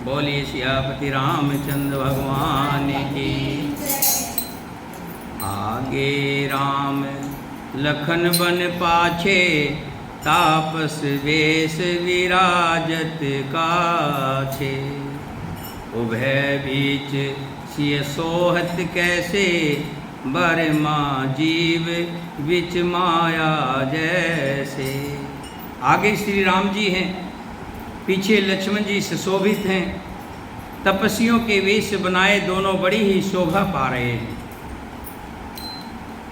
बोलिए सियापति रामचंद्र भगवान की। आगे राम लखन बन पाछे, तापस वेश विराजत काछे। उभय बीच सिय सोहत कैसे, बरमा जीव विच माया जैसे। आगे श्री राम जी हैं, पीछे लक्ष्मण जी सुशोभित हैं। तपस्वियों के वेश बनाए दोनों बड़ी ही शोभा पा रहे हैं।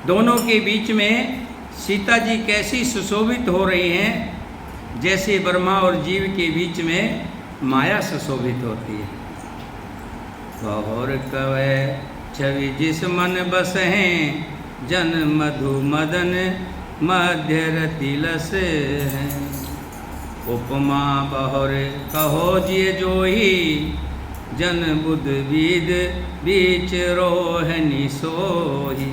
दोनों के बीच में सीता जी कैसी सुशोभित हो रही हैं, जैसे ब्रह्मा और जीव के बीच में माया सुशोभित होती है। बहुर कवै छवि जिस मन बस हैं, जन मधु मदन मध्य रति लस हैं। उपमा बहुर कहो जिय जोही, जन बुध विद बीच रोहनी सोही।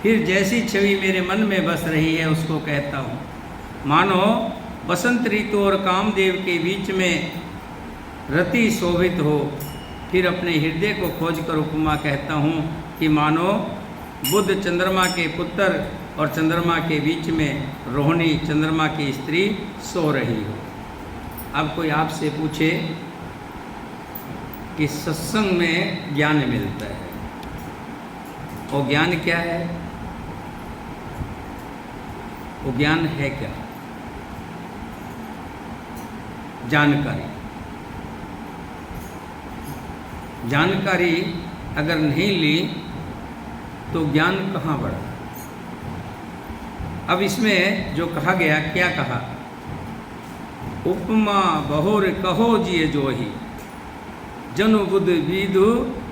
फिर जैसी छवि मेरे मन में बस रही है उसको कहता हूँ। मानो बसंत ऋतु और कामदेव के बीच में रति शोभित हो। फिर अपने हृदय को खोजकर उपमा कहता हूँ कि मानो बुध चंद्रमा के पुत्र और चंद्रमा के बीच में रोहिणी चंद्रमा की स्त्री सो रही हो। अब कोई आपसे पूछे कि सत्संग में ज्ञान मिलता है, वो ज्ञान क्या है? वो ज्ञान है क्या? जानकारी। जानकारी अगर नहीं ली तो ज्ञान कहाँ बढ़ा? अब इसमें जो कहा गया, क्या कहा? उपमा बहुर कहो जिय जोही, जनु बुध विदु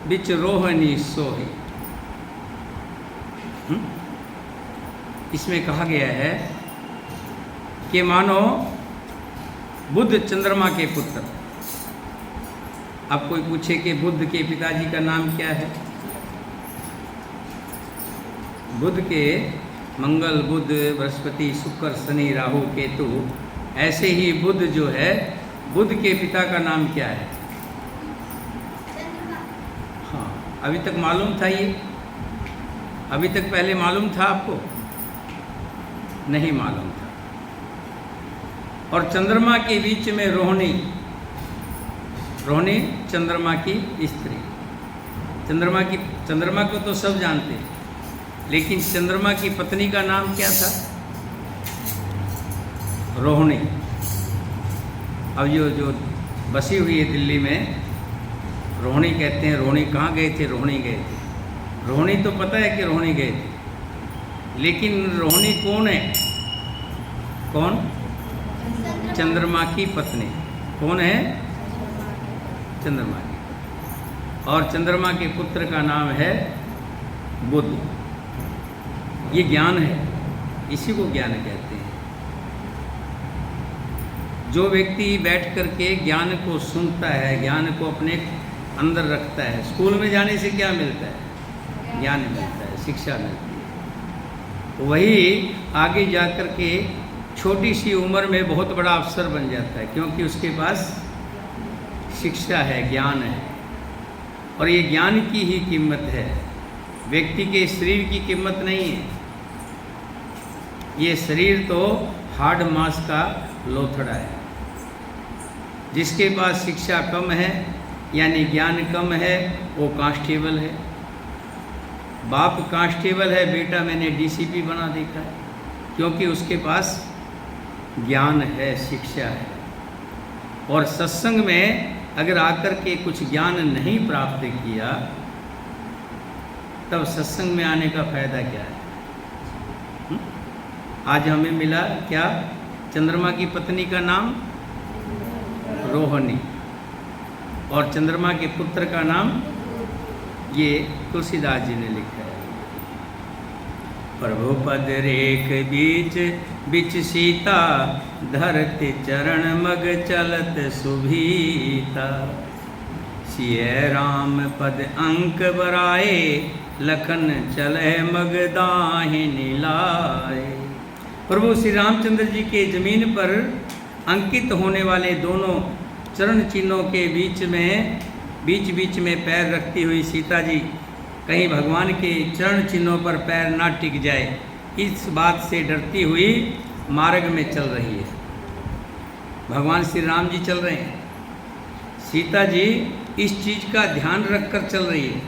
बिच रोहनी सोही। इसमें कहा गया है कि मानो बुध चंद्रमा के पुत्र। अब कोई पूछे कि बुध के पिताजी का नाम क्या है? बुध के मंगल, बुध, बृहस्पति, शुक्र, शनि, राहु, केतु, ऐसे ही बुध जो है, बुध के पिता का नाम क्या है? हाँ, अभी तक मालूम था ये? अभी तक पहले मालूम था आपको? नहीं मालूम था। और चंद्रमा के बीच में रोहिणी, रोहिणी चंद्रमा की स्त्री। चंद्रमा को तो सब जानते हैं, लेकिन चंद्रमा की पत्नी का नाम क्या था? रोहिणी। अब जो बसी हुई है दिल्ली में, रोहिणी कहते हैं। रोहिणी कहाँ गए थे? रोहिणी गए थे। रोहिणी तो पता है कि रोहिणी गए थे, लेकिन रोहिणी कौन है? कौन? चंद्रमा की पत्नी। कौन है? चंद्रमा की। और चंद्रमा के पुत्र का नाम है बुध। ये ज्ञान है, इसी को ज्ञान कहते हैं। जो व्यक्ति बैठ करके ज्ञान को सुनता है, ज्ञान को अपने अंदर रखता है। स्कूल में जाने से क्या मिलता है? ज्ञान मिलता है, शिक्षा मिलती है। वही आगे जा कर के छोटी सी उम्र में बहुत बड़ा अफसर बन जाता है, क्योंकि उसके पास शिक्षा है, ज्ञान है। और ये ज्ञान की ही कीमत है, व्यक्ति के शरीर की कीमत नहीं है। ये शरीर तो हाड़ मांस का लोथड़ा है। जिसके पास शिक्षा कम है, यानी ज्ञान कम है, वो कांस्टेबल है। बाप कांस्टेबल है, बेटा मैंने डीसीपी बना देखा है, क्योंकि उसके पास ज्ञान है, शिक्षा है। और सत्संग में अगर आकर के कुछ ज्ञान नहीं प्राप्त किया, तब सत्संग में आने का फायदा क्या है? आज हमें मिला क्या? चंद्रमा की पत्नी का नाम रोहिणी, और चंद्रमा के पुत्र का नाम ये तुलसीदास जी ने लिखा है। प्रभु पद रेख बीच बिच सीता, धरती चरण मग चलत सुभीता। सिय राम पद अंक बराए, लखन चले मग दाहिनी लाए। प्रभु श्री रामचंद्र जी के जमीन पर अंकित होने वाले दोनों चरण चिन्हों के बीच में पैर रखती हुई सीता जी कहीं भगवान के चरण चिन्हों पर पैर ना टिक जाए, इस बात से डरती हुई मार्ग में चल रही है। भगवान श्री राम जी चल रहे हैं, सीता जी इस चीज़ का ध्यान रखकर चल रही है,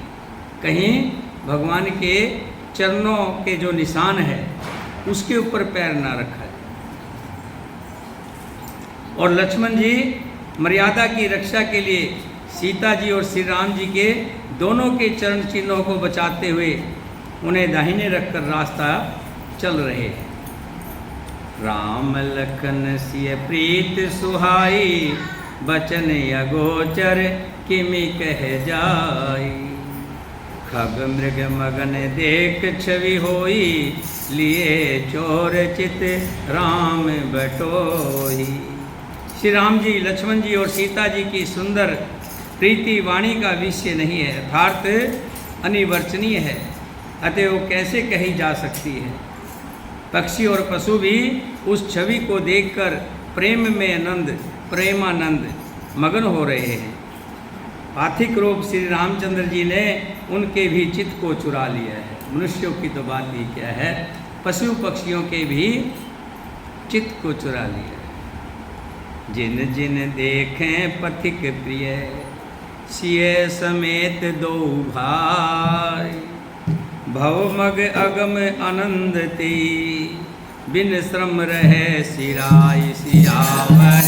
कहीं भगवान के चरणों के जो निशान है उसके ऊपर पैर ना रखा है। और लक्ष्मण जी मर्यादा की रक्षा के लिए सीता जी और श्री राम जी के दोनों के चरण चिन्हों को बचाते हुए उन्हें दाहिने रखकर रास्ता चल रहे हैं। राम लखन सिय प्रीत सुहाई, बचन अगोचर किमि कह जाई। खग मृग मगन देख छवि होई, लिए चोर चित राम बटोई। श्री राम जी, लक्ष्मण जी और सीता जी की सुंदर प्रीति वाणी का विषय नहीं है, अर्थात अनिवर्चनीय है, अतः वो कैसे कही जा सकती है। पक्षी और पशु भी उस छवि को देखकर प्रेमानंद मगन हो रहे हैं। पाथिक रूप श्री रामचंद्र जी ने उनके भी चित्त को चुरा लिया है। मनुष्यों की तो बात ही क्या है, पशु पक्षियों के भी चित्त को चुरा लिया है। जिन जिन देखें पथिक प्रिय, सिय समेत दो भाई। भवमग अगम आनंद ते, बिन श्रम रहे सिराय सियावर।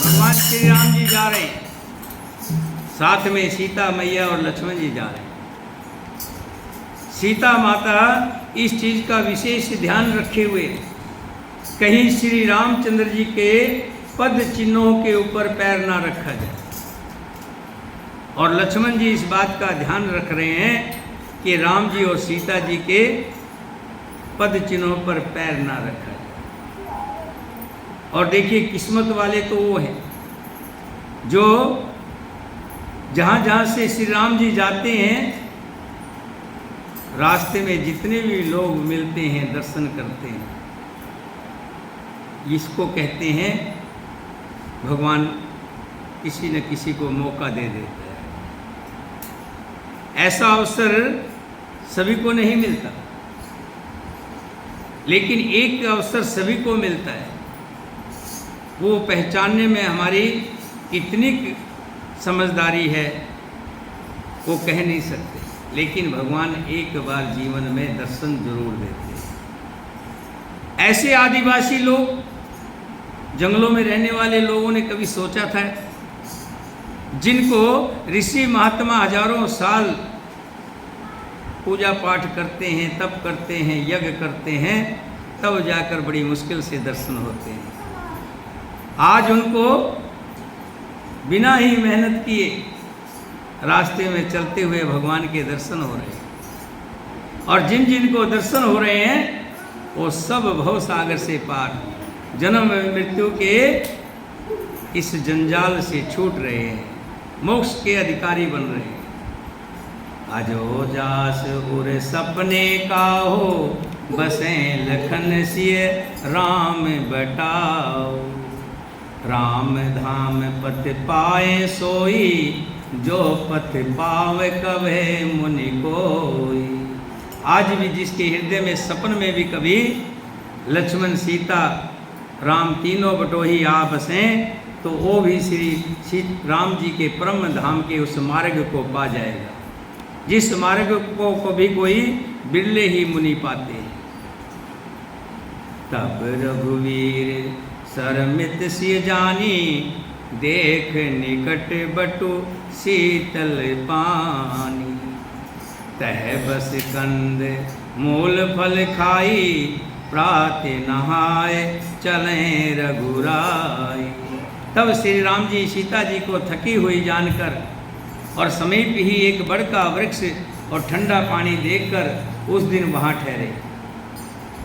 भगवान श्री राम जी जा रहे हैं, साथ में सीता मैया और लक्ष्मण जी जा रहे हैं। सीता माता इस चीज का विशेष ध्यान रखे हुए कहीं श्री रामचंद्र जी के पद चिन्हों के ऊपर पैर ना रखा जाए, और लक्ष्मण जी इस बात का ध्यान रख रहे हैं कि राम जी और सीता जी के पद चिन्हों पर पैर ना रखा जाए। और देखिए, किस्मत वाले तो वो हैं जो जहाँ जहाँ से श्री राम जी जाते हैं, रास्ते में जितने भी लोग मिलते हैं दर्शन करते हैं। इसको कहते हैं भगवान किसी न किसी को मौका दे देता है। ऐसा अवसर सभी को नहीं मिलता, लेकिन एक अवसर सभी को मिलता है। वो पहचानने में हमारी कितनी समझदारी है वो कह नहीं सकते, लेकिन भगवान एक बार जीवन में दर्शन जरूर देते हैं। ऐसे आदिवासी लोग, जंगलों में रहने वाले लोगों ने कभी सोचा था, जिनको ऋषि महात्मा हजारों साल पूजा पाठ करते हैं, तप करते हैं, यज्ञ करते हैं, तब जाकर बड़ी मुश्किल से दर्शन होते हैं। आज उनको बिना ही मेहनत किए रास्ते में चलते हुए भगवान के दर्शन हो रहे हैं, और जिन जिन को दर्शन हो रहे हैं वो सब भव सागर से पार, जन्म मृत्यु के इस जंजाल से छूट रहे हैं, मोक्ष के अधिकारी बन रहे हैं। अजो जास उर सपने का हो, बसें लखन सिय राम बटाओ। राम धाम पथ पाए सोई, जो पथ पावे कवे मुनि कोई। आज भी जिसके हृदय में सपन में भी कभी लक्ष्मण सीता राम तीनों बटोही आ बसें, तो वो भी श्री राम जी के परम धाम के उस मार्ग को पा जाएगा, जिस मार्ग को कभी कोई बिरले ही मुनि पाते हैं। तब रघुवीर सरमित सिय जानी, देख निकट बटु शीतल पानी। तह बस कंद मूल फल खाई, प्रात नहाय चलें रघुराई। तब श्री राम जी सीता जी को थकी हुई जानकर और समीप ही एक बड़ का वृक्ष और ठंडा पानी देखकर उस दिन वहाँ ठहरे।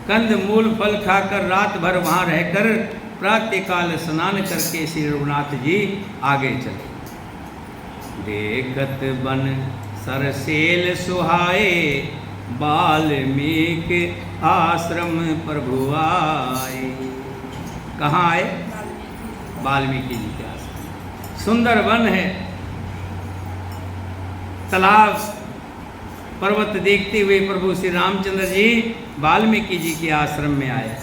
कंद मूल फल खाकर रात भर वहाँ रहकर प्रातःकाल स्नान करके श्री रघुनाथ जी आगे चले। देखत बन सरसेल सुहाए, वाल्मीकि आश्रम प्रभु आए। कहाँ आए? वाल्मीकि जी के आश्रम। सुंदर वन है, तालाब पर्वत देखते हुए प्रभु श्री रामचंद्र जी वाल्मीकि जी के आश्रम में आए।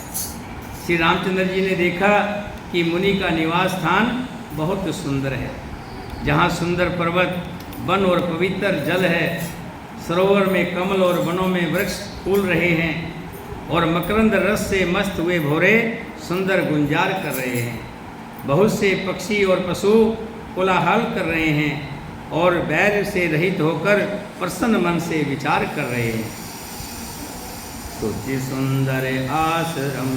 श्री रामचंद्र जी ने देखा कि मुनि का निवास स्थान बहुत सुंदर है, जहाँ सुंदर पर्वत, वन और पवित्र जल है। सरोवर में कमल और वनों में वृक्ष फूल रहे हैं और मकरंद रस से मस्त हुए भोरे सुंदर गुंजार कर रहे हैं। बहुत से पक्षी और पशु कोलाहल कर रहे हैं और बैर से रहित होकर प्रसन्न मन से विचार कर रहे हैं। सुचि सुंदर आश्रम,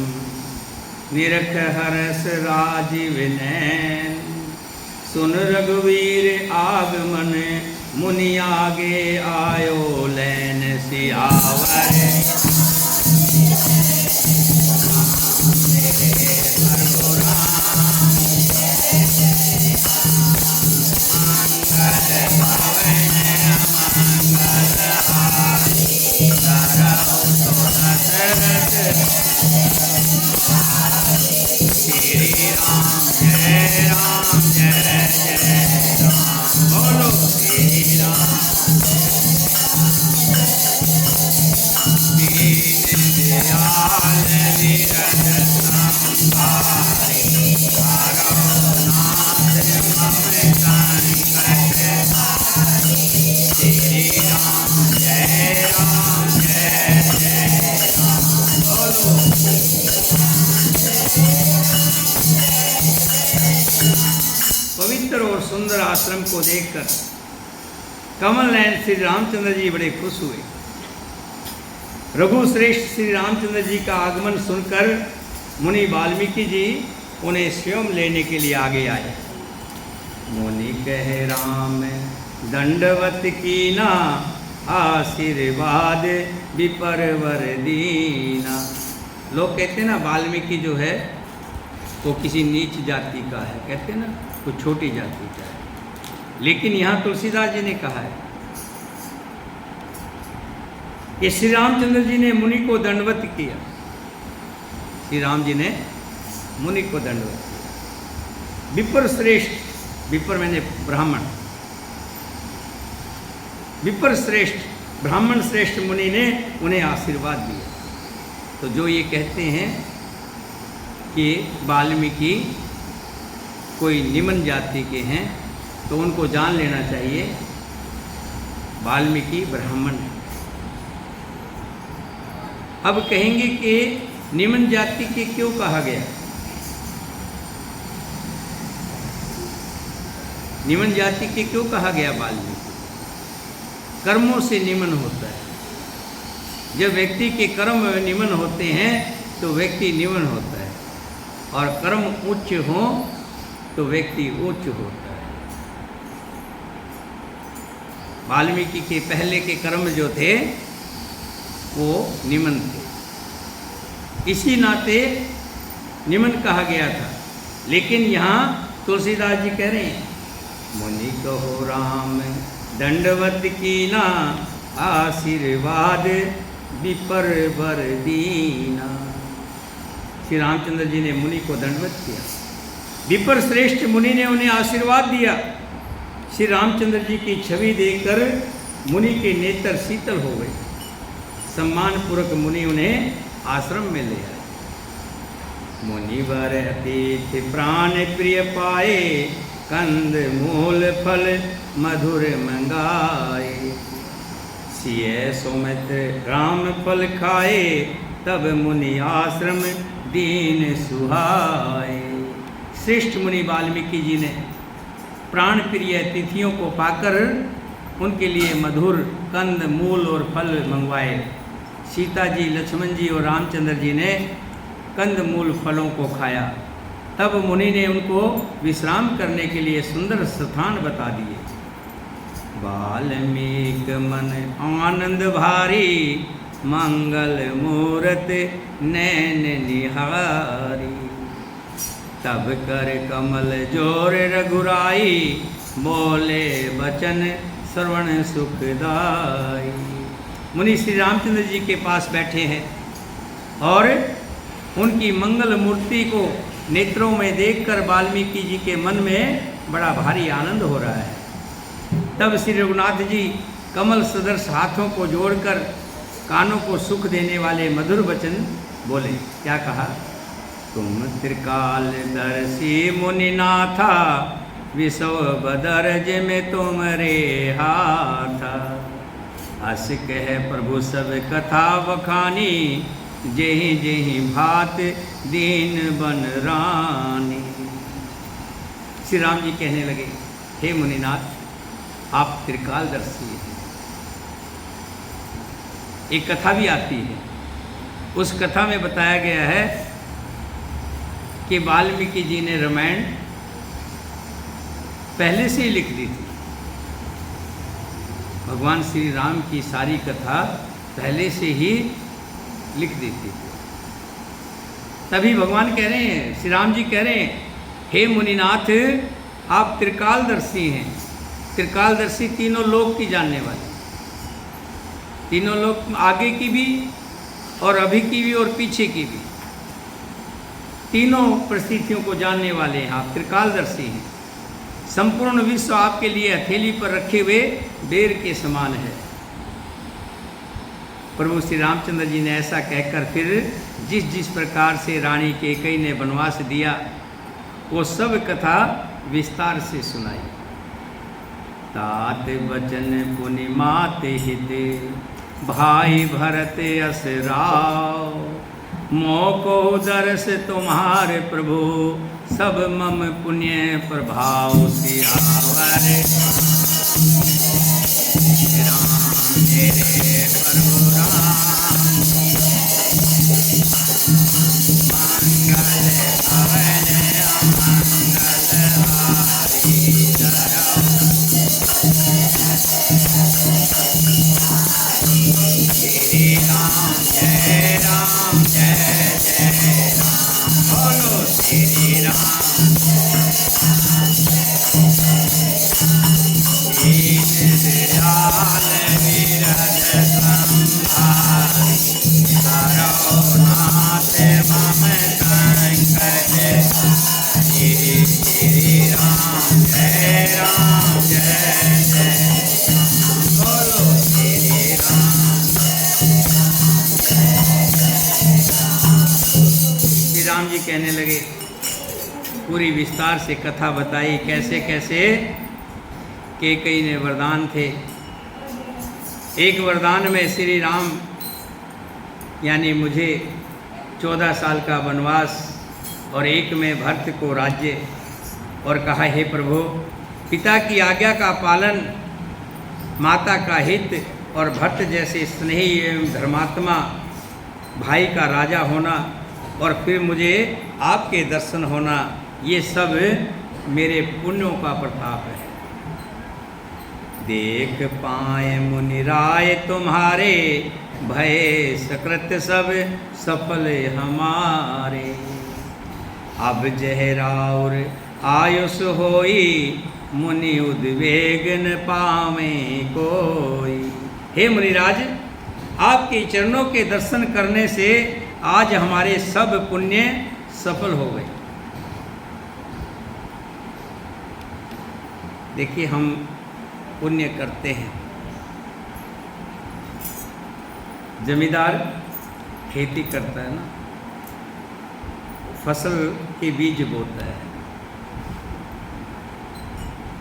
विरख हरस राजीव नैन। सुन रघुवीर आगमन, मुनि आगे आयो लैन। सियावर श्री राम जय राम जय जय राम। बोलो श्री राम। दीन दयाल विरह संहारी, करुणात ममता निकट हारी। श्री राम जय राम जय जय राम। बोलो पवित्र और सुंदर आश्रम को देखकर कमल नयन श्री रामचंद्र जी बड़े खुश हुए। रघुश्रेष्ठ श्री रामचंद्र जी का आगमन सुनकर मुनि वाल्मीकि जी उन्हें स्वयं लेने के लिए आगे आए। मुनि कहे राम दंडवत कीना, आशीर्वाद विपरवर दीना। लोग कहते हैं ना वाल्मीकि जो है वो किसी नीच जाति का है, कहते हैं ना कुछ छोटी जाति का है। लेकिन यहाँ तुलसीदास जी ने कहा है कि श्री रामचंद्र जी ने मुनि को दंडवत किया। श्री राम जी ने मुनि को दंडवत किया। विपर श्रेष्ठ, विपर मैंने ब्राह्मण, विपर श्रेष्ठ ब्राह्मण श्रेष्ठ मुनि ने उन्हें आशीर्वाद दिया। तो जो ये कहते हैं कि वाल्मीकि कोई निम्न जाति के हैं, तो उनको जान लेना चाहिए वाल्मीकि ब्राह्मण है। अब कहेंगे कि निम्न जाति के क्यों कहा गया? निम्न जाति के क्यों कहा गया वाल्मीकि? कर्मों से निम्न होता है। जब व्यक्ति के कर्म निम्न होते हैं तो व्यक्ति निम्न होता है, और कर्म उच्च हो तो व्यक्ति उच्च होता है। वाल्मीकि के पहले के कर्म जो थे वो निम्न थे, इसी नाते निम्न कहा गया था। लेकिन यहाँ तुलसीदास जी कह रहे हैं मुनि कहो राम दंडवत कीना, आशीर्वाद विपर वर दीना। श्री रामचंद्र जी ने मुनि को दंडवत किया विपर श्रेष्ठ मुनि ने उन्हें आशीर्वाद दिया। श्री रामचंद्र जी की छवि देखकर मुनि के नेत्र शीतल हो गए। सम्मान पूर्वक मुनि उन्हें आश्रम में ले आए। मुनिवर अतिथि प्राण प्रिय पाए, कंद मूल फल मधुर मंगाए। सिय सौमित्र राम फल खाए, तब मुनि आश्रम दीन सुहाए। श्रेष्ठ मुनि वाल्मीकि जी ने प्राण प्रिय अतिथियों को पाकर उनके लिए मधुर कंद मूल और फल मंगवाए। सीता जी, लक्ष्मण जी और रामचंद्र जी ने कंद मूल फलों को खाया। तब मुनि ने उनको विश्राम करने के लिए सुंदर स्थान बता दिए। वाल्मीकि मन आनंद भारी, मंगल मूरत नैन निहारी। तब कर कमल जोर रघुराई, बोले बचन श्रवण सुखदाई। मुनि श्री रामचंद्र जी के पास बैठे हैं और उनकी मंगल मूर्ति को नेत्रों में देखकर वाल्मीकि जी के मन में बड़ा भारी आनंद हो रहा है। तब श्री रघुनाथ जी कमल सदृश हाथों को जोड़कर कानों को सुख देने वाले मधुर वचन बोले। क्या कहा? तुम त्रिकालदर्शी मुनिनाथा, विसव बदरज में तुमरे हाथा। अस कह प्रभु सब कथा बखानी, जेहि जेहि भात दीन बन रानी। श्री राम जी कहने लगे, हे मुनिनाथ, आप त्रिकालदर्शी हैं। एक कथा भी आती है, उस कथा में बताया गया है कि वाल्मीकि जी ने रामायण पहले से ही लिख दी थी। भगवान श्री राम की सारी कथा पहले से ही लिख दी थी। तभी भगवान कह रहे हैं, श्री राम जी कह रहे हैं, हे मुनिनाथ, आप त्रिकालदर्शी हैं। त्रिकालदर्शी तीनों लोक की जानने वाले, तीनों लोक, आगे की भी और अभी की भी और पीछे की भी, तीनों परिस्थितियों को जानने वाले हैं। आप त्रिकालदर्शी हैं। संपूर्ण विश्व आपके लिए हथेली पर रखे हुए बेर के समान है। प्रभु श्री रामचंद्र जी ने ऐसा कहकर फिर जिस जिस प्रकार से रानी कैकेयी ने वनवास दिया, वो सब कथा विस्तार से सुनाई। तात बचन पुनि मात हित, भाई भरत अस राव। मोको दर्श तुम्हारे प्रभु, सब मम पुण्य प्रभाव सियावर। राम मेरे प्रभु राम, मंगल भवन अमंगल हारी। श्री राम जय राम, जय जय राम। बोलो श्री राम। दीन दयाल विरज संभारी, करुणाते मम संकट। श्री राम जय राम, जय जय। बोलो श्री राम। श्री राम जी कहने लगे, पूरी विस्तार से कथा बताई, कैसे कैसे कैकेयी ने वरदान थे। एक वरदान में श्री राम यानी मुझे 14 साल का वनवास और एक में भरत को राज्य, और कहा, हे प्रभु, पिता की आज्ञा का पालन, माता का हित और भरत जैसे स्नेही एवं धर्मात्मा भाई का राजा होना, और फिर मुझे आपके दर्शन होना, ये सब मेरे पुण्यों का प्रताप है। देख पाए मुनिराय तुम्हारे, भय सकृत सब सफल हमारे। अब जहराउर आयुष होई, मुनि उद्वेग न पावे कोई। हे मुनिराज, आपके चरणों के दर्शन करने से आज हमारे सब पुण्य सफल हो गए। देखिए हम पुण्य करते हैं। जमींदार खेती करता है ना, फसल के बीज बोता है।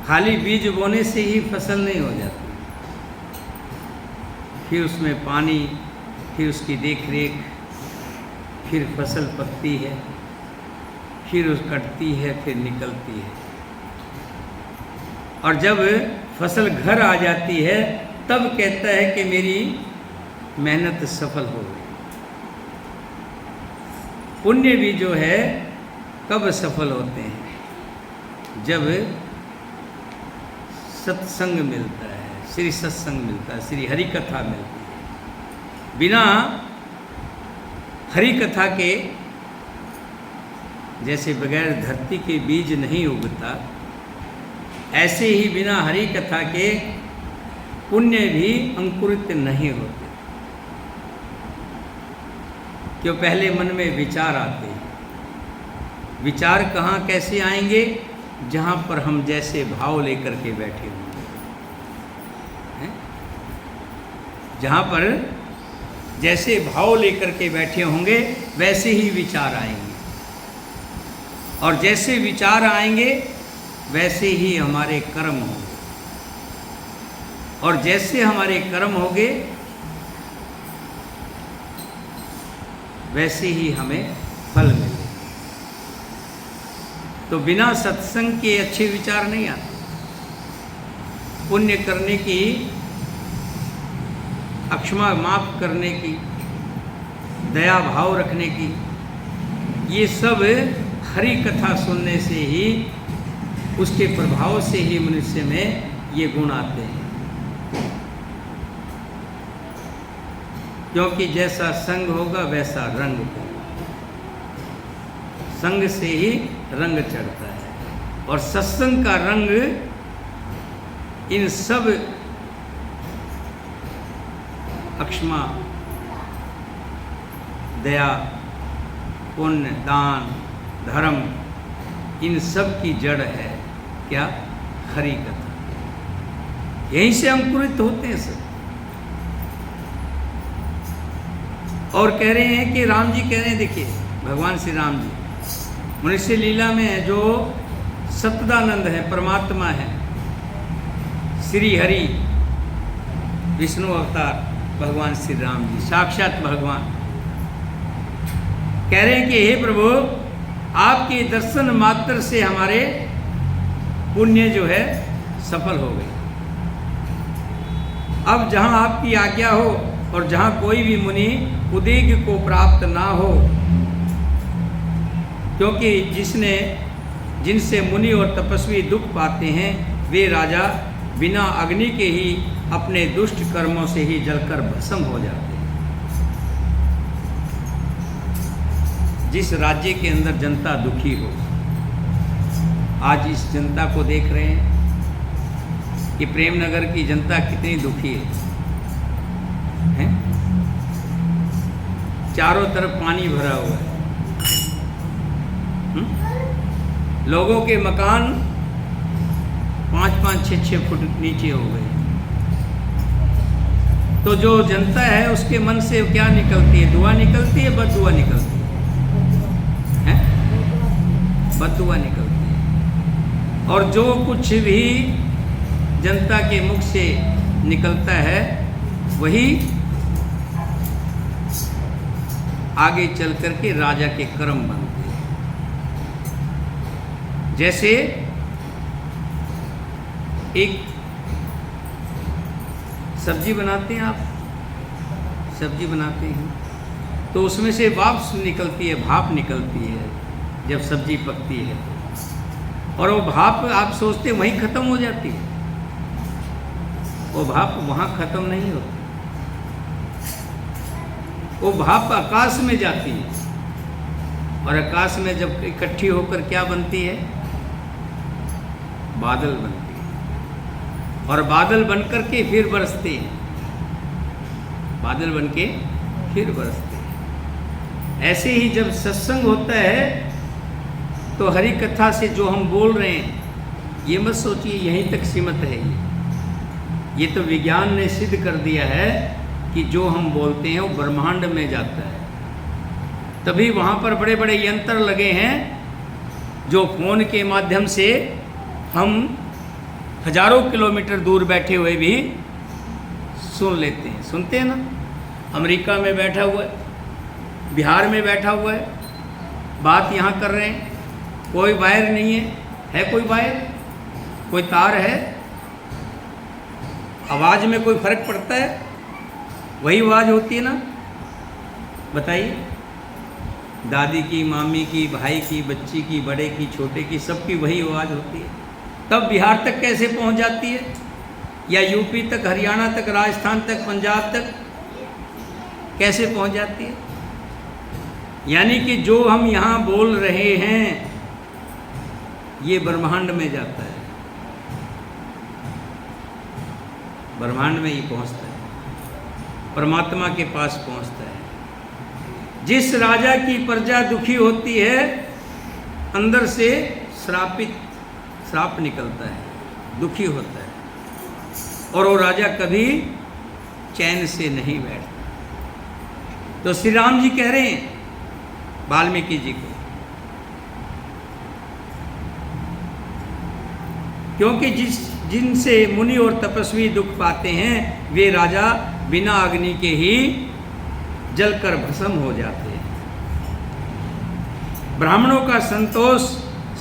खाली बीज बोने से ही फसल नहीं हो जाती, फिर उसमें पानी, फिर उसकी देख रेख, फिर फसल पकती है, फिर उस कटती है, फिर निकलती है, और जब फसल घर आ जाती है तब कहता है कि मेरी मेहनत सफल हो गई। पुण्य भी जो है कब सफल होते हैं? जब सत्संग मिलता है, श्री सत्संग मिलता है, श्री हरि कथा मिलती है। बिना हरि कथा के जैसे बगैर धरती के बीज नहीं उगता, ऐसे ही बिना हरि कथा के पुण्य भी अंकुरित नहीं होते। क्यों? पहले मन में विचार आते हैं। विचार कहाँ कैसे आएंगे? जहाँ पर हम जैसे भाव लेकर के बैठे होंगे, जहाँ पर जैसे भाव लेकर के बैठे होंगे वैसे ही विचार आएंगे, और जैसे विचार आएंगे वैसे ही हमारे कर्म होंगे, और जैसे हमारे कर्म होंगे वैसे ही हमें फल मिलेगा। तो बिना सत्संग के अच्छे विचार नहीं आते। पुण्य करने की, अक्षमा माफ करने की, दया भाव रखने की, ये सब हरि कथा सुनने से ही, उसके प्रभाव से ही मनुष्य में ये गुण आते हैं। क्योंकि जैसा संग होगा वैसा रंग होगा। संग से ही रंग चढ़ता है, और सत्संग का रंग इन सब अक्षमा, दया, पुण्य, दान, धर्म, इन सब की जड़ है क्या? हरि कथा। यहीं से अंकुरित होते हैं सब। और कह रहे हैं कि राम जी कह रहे हैं, देखिए भगवान श्री राम जी मनुष्य लीला में जो सत्तानंद है, परमात्मा है, श्री हरि विष्णु अवतार भगवान श्री राम जी साक्षात भगवान कह रहे हैं कि हे प्रभु, आपके दर्शन मात्र से हमारे पुण्य जो है सफल हो गए। अब जहाँ आपकी आज्ञा हो और जहाँ कोई भी मुनि उदेग को प्राप्त ना हो, क्योंकि जिनसे मुनि और तपस्वी दुख पाते हैं वे राजा बिना अग्नि के ही अपने दुष्ट कर्मों से ही जलकर भस्म हो जाते हैं। जिस राज्य के अंदर जनता दुखी हो, आज इस जनता को देख रहे हैं कि प्रेमनगर की जनता कितनी दुखी है? चारों तरफ पानी भरा हुआ है। लोगों के मकान 5-5, 6-6 फुट नीचे हो गए। तो जो जनता है उसके मन से क्या निकलती है? दुआ निकलती है, बददुआ निकलती है? बददुआ निकलती है। और जो कुछ भी जनता के मुख से निकलता है वही आगे चल करके राजा के कर्म बनते हैं। जैसे एक सब्जी बनाते हैं, आप सब्जी बनाते हैं तो उसमें से भाप निकलती है, भाप निकलती है जब सब्जी पकती है, और वो भाप आप सोचते वहीं ख़त्म हो जाती है। वो भाप वहाँ ख़त्म नहीं होती, वो भाप आकाश में जाती है, और आकाश में जब इकट्ठी होकर क्या बनती है? बादल बनती है, और बादल बनकर के फिर बरसते हैं, बादल बन के फिर बरसते हैं। ऐसे ही जब सत्संग होता है तो हरि कथा से जो हम बोल रहे हैं ये मत सोचिए यहीं तक सीमित है ये तो विज्ञान ने सिद्ध कर दिया है कि जो हम बोलते हैं वो ब्रह्मांड में जाता है। तभी वहाँ पर बड़े बड़े यंत्र लगे हैं जो फोन के माध्यम से हम हजारों किलोमीटर दूर बैठे हुए भी सुन लेते हैं। सुनते हैं ना, अमेरिका में बैठा हुआ है, बिहार में बैठा हुआ है, बात यहाँ कर रहे हैं, कोई वायर नहीं है कोई वायर, कोई तार है, आवाज़ में कोई फर्क पड़ता है? वही आवाज़ होती है ना, बताइए। दादी की, मामी की, भाई की, बच्ची की, बड़े की, छोटे की, सबकी वही आवाज़ होती है। तब बिहार तक कैसे पहुंच जाती है, या यूपी तक, हरियाणा तक, राजस्थान तक, पंजाब तक कैसे पहुंच जाती है? यानी कि जो हम यहाँ बोल रहे हैं ये ब्रह्मांड में जाता है, ब्रह्मांड में ही पहुंचता है, परमात्मा के पास पहुंचता है। जिस राजा की प्रजा दुखी होती है अंदर से श्राप निकलता है, दुखी होता है, और वो राजा कभी चैन से नहीं बैठता। तो श्री राम जी कह रहे हैं वाल्मीकि जी को, क्योंकि जिनसे मुनि और तपस्वी दुख पाते हैं वे राजा बिना अग्नि के ही जलकर भस्म हो जाते हैं। ब्राह्मणों का संतोष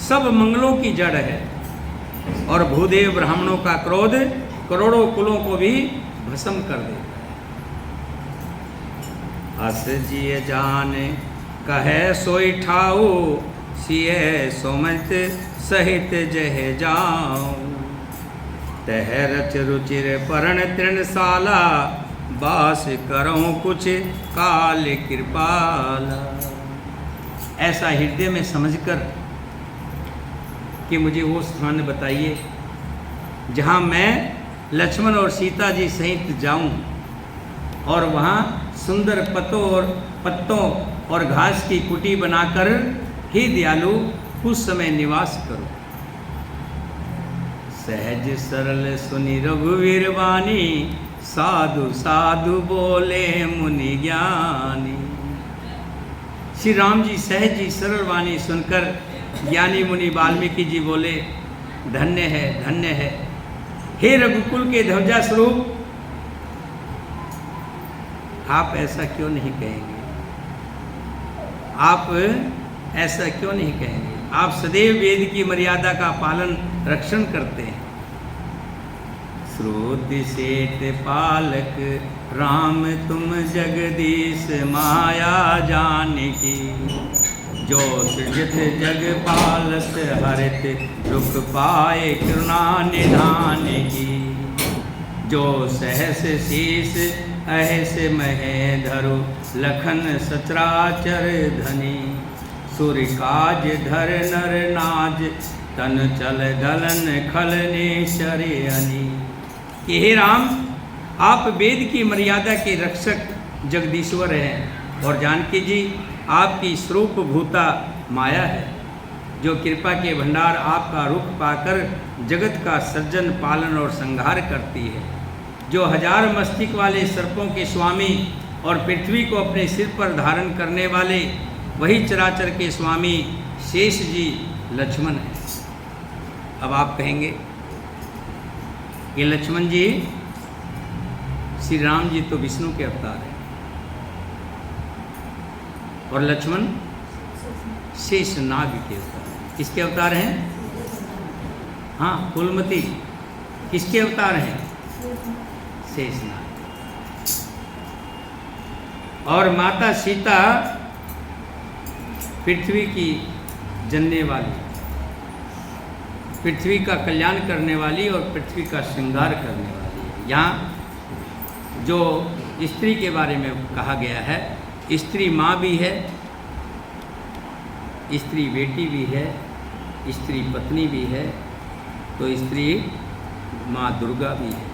सब मंगलों की जड़ है, और भूदेव ब्राह्मणों का क्रोध करोड़ों कुलों को भी भस्म कर देता है। अस जिय जान कहे सोई ठाऊ, सिय सोमत सहित जह जाऊं। तह रच रुचिर परण तृणशाला, बास करऊं कुछ काल कृपाला। ऐसा हृदय में समझकर कि मुझे वो स्थान बताइए जहाँ मैं लक्ष्मण और सीता जी सहित जाऊं, और वहाँ सुंदर पत्तों और घास की कुटी बनाकर ही दयालु कुछ समय निवास करो। सहज सरल सुनि रघुवीर वाणी, साधु साधु बोले मुनि ज्ञानी। श्री राम जी सहज जी सरल वाणी सुनकर ज्ञानी मुनि वाल्मीकि जी बोले, धन्य है, धन्य है। हे रघुकुल के ध्वजा स्वरूप, आप ऐसा क्यों नहीं कहेंगे? आप ऐसा क्यों नहीं कहेंगे? आप सदैव वेद की मर्यादा का पालन रक्षण करते हैं। श्रुति सेठ पालक राम तुम जगदीश माया जानकी, जो सृजित जग पालत हरित दुख पाए करुणा निधान की। जो सहस शीस अहस महे धरु, लखन सचराचर धनी। सुर काज धर नर नाज, तन चल गलन खलने शरयनी। कि हे राम, आप वेद की मर्यादा के रक्षक जगदीश्वर हैं, और जानकी जी आपकी स्वरूप भूता माया है, जो कृपा के भंडार आपका रूप पाकर जगत का सृजन पालन और संहार करती है। जो हजार मस्तिष्क वाले सर्पों के स्वामी और पृथ्वी को अपने सिर पर धारण करने वाले वही चराचर के स्वामी शेष जी लक्ष्मण हैं। अब आप कहेंगे ये लक्ष्मण जी, श्री राम जी तो विष्णु के अवतार हैं, और लक्ष्मण शेष नाग के अवतार हैं। किसके अवतार हैं? हाँ, फूलमती किसके अवतार हैं? शेष नाग। और माता सीता पृथ्वी की जनने वाली, पृथ्वी का कल्याण करने वाली और पृथ्वी का श्रृंगार करने वाली है। यहाँ जो स्त्री के बारे में कहा गया है, स्त्री माँ भी है, स्त्री बेटी भी है, स्त्री पत्नी भी है, तो स्त्री माँ दुर्गा भी है,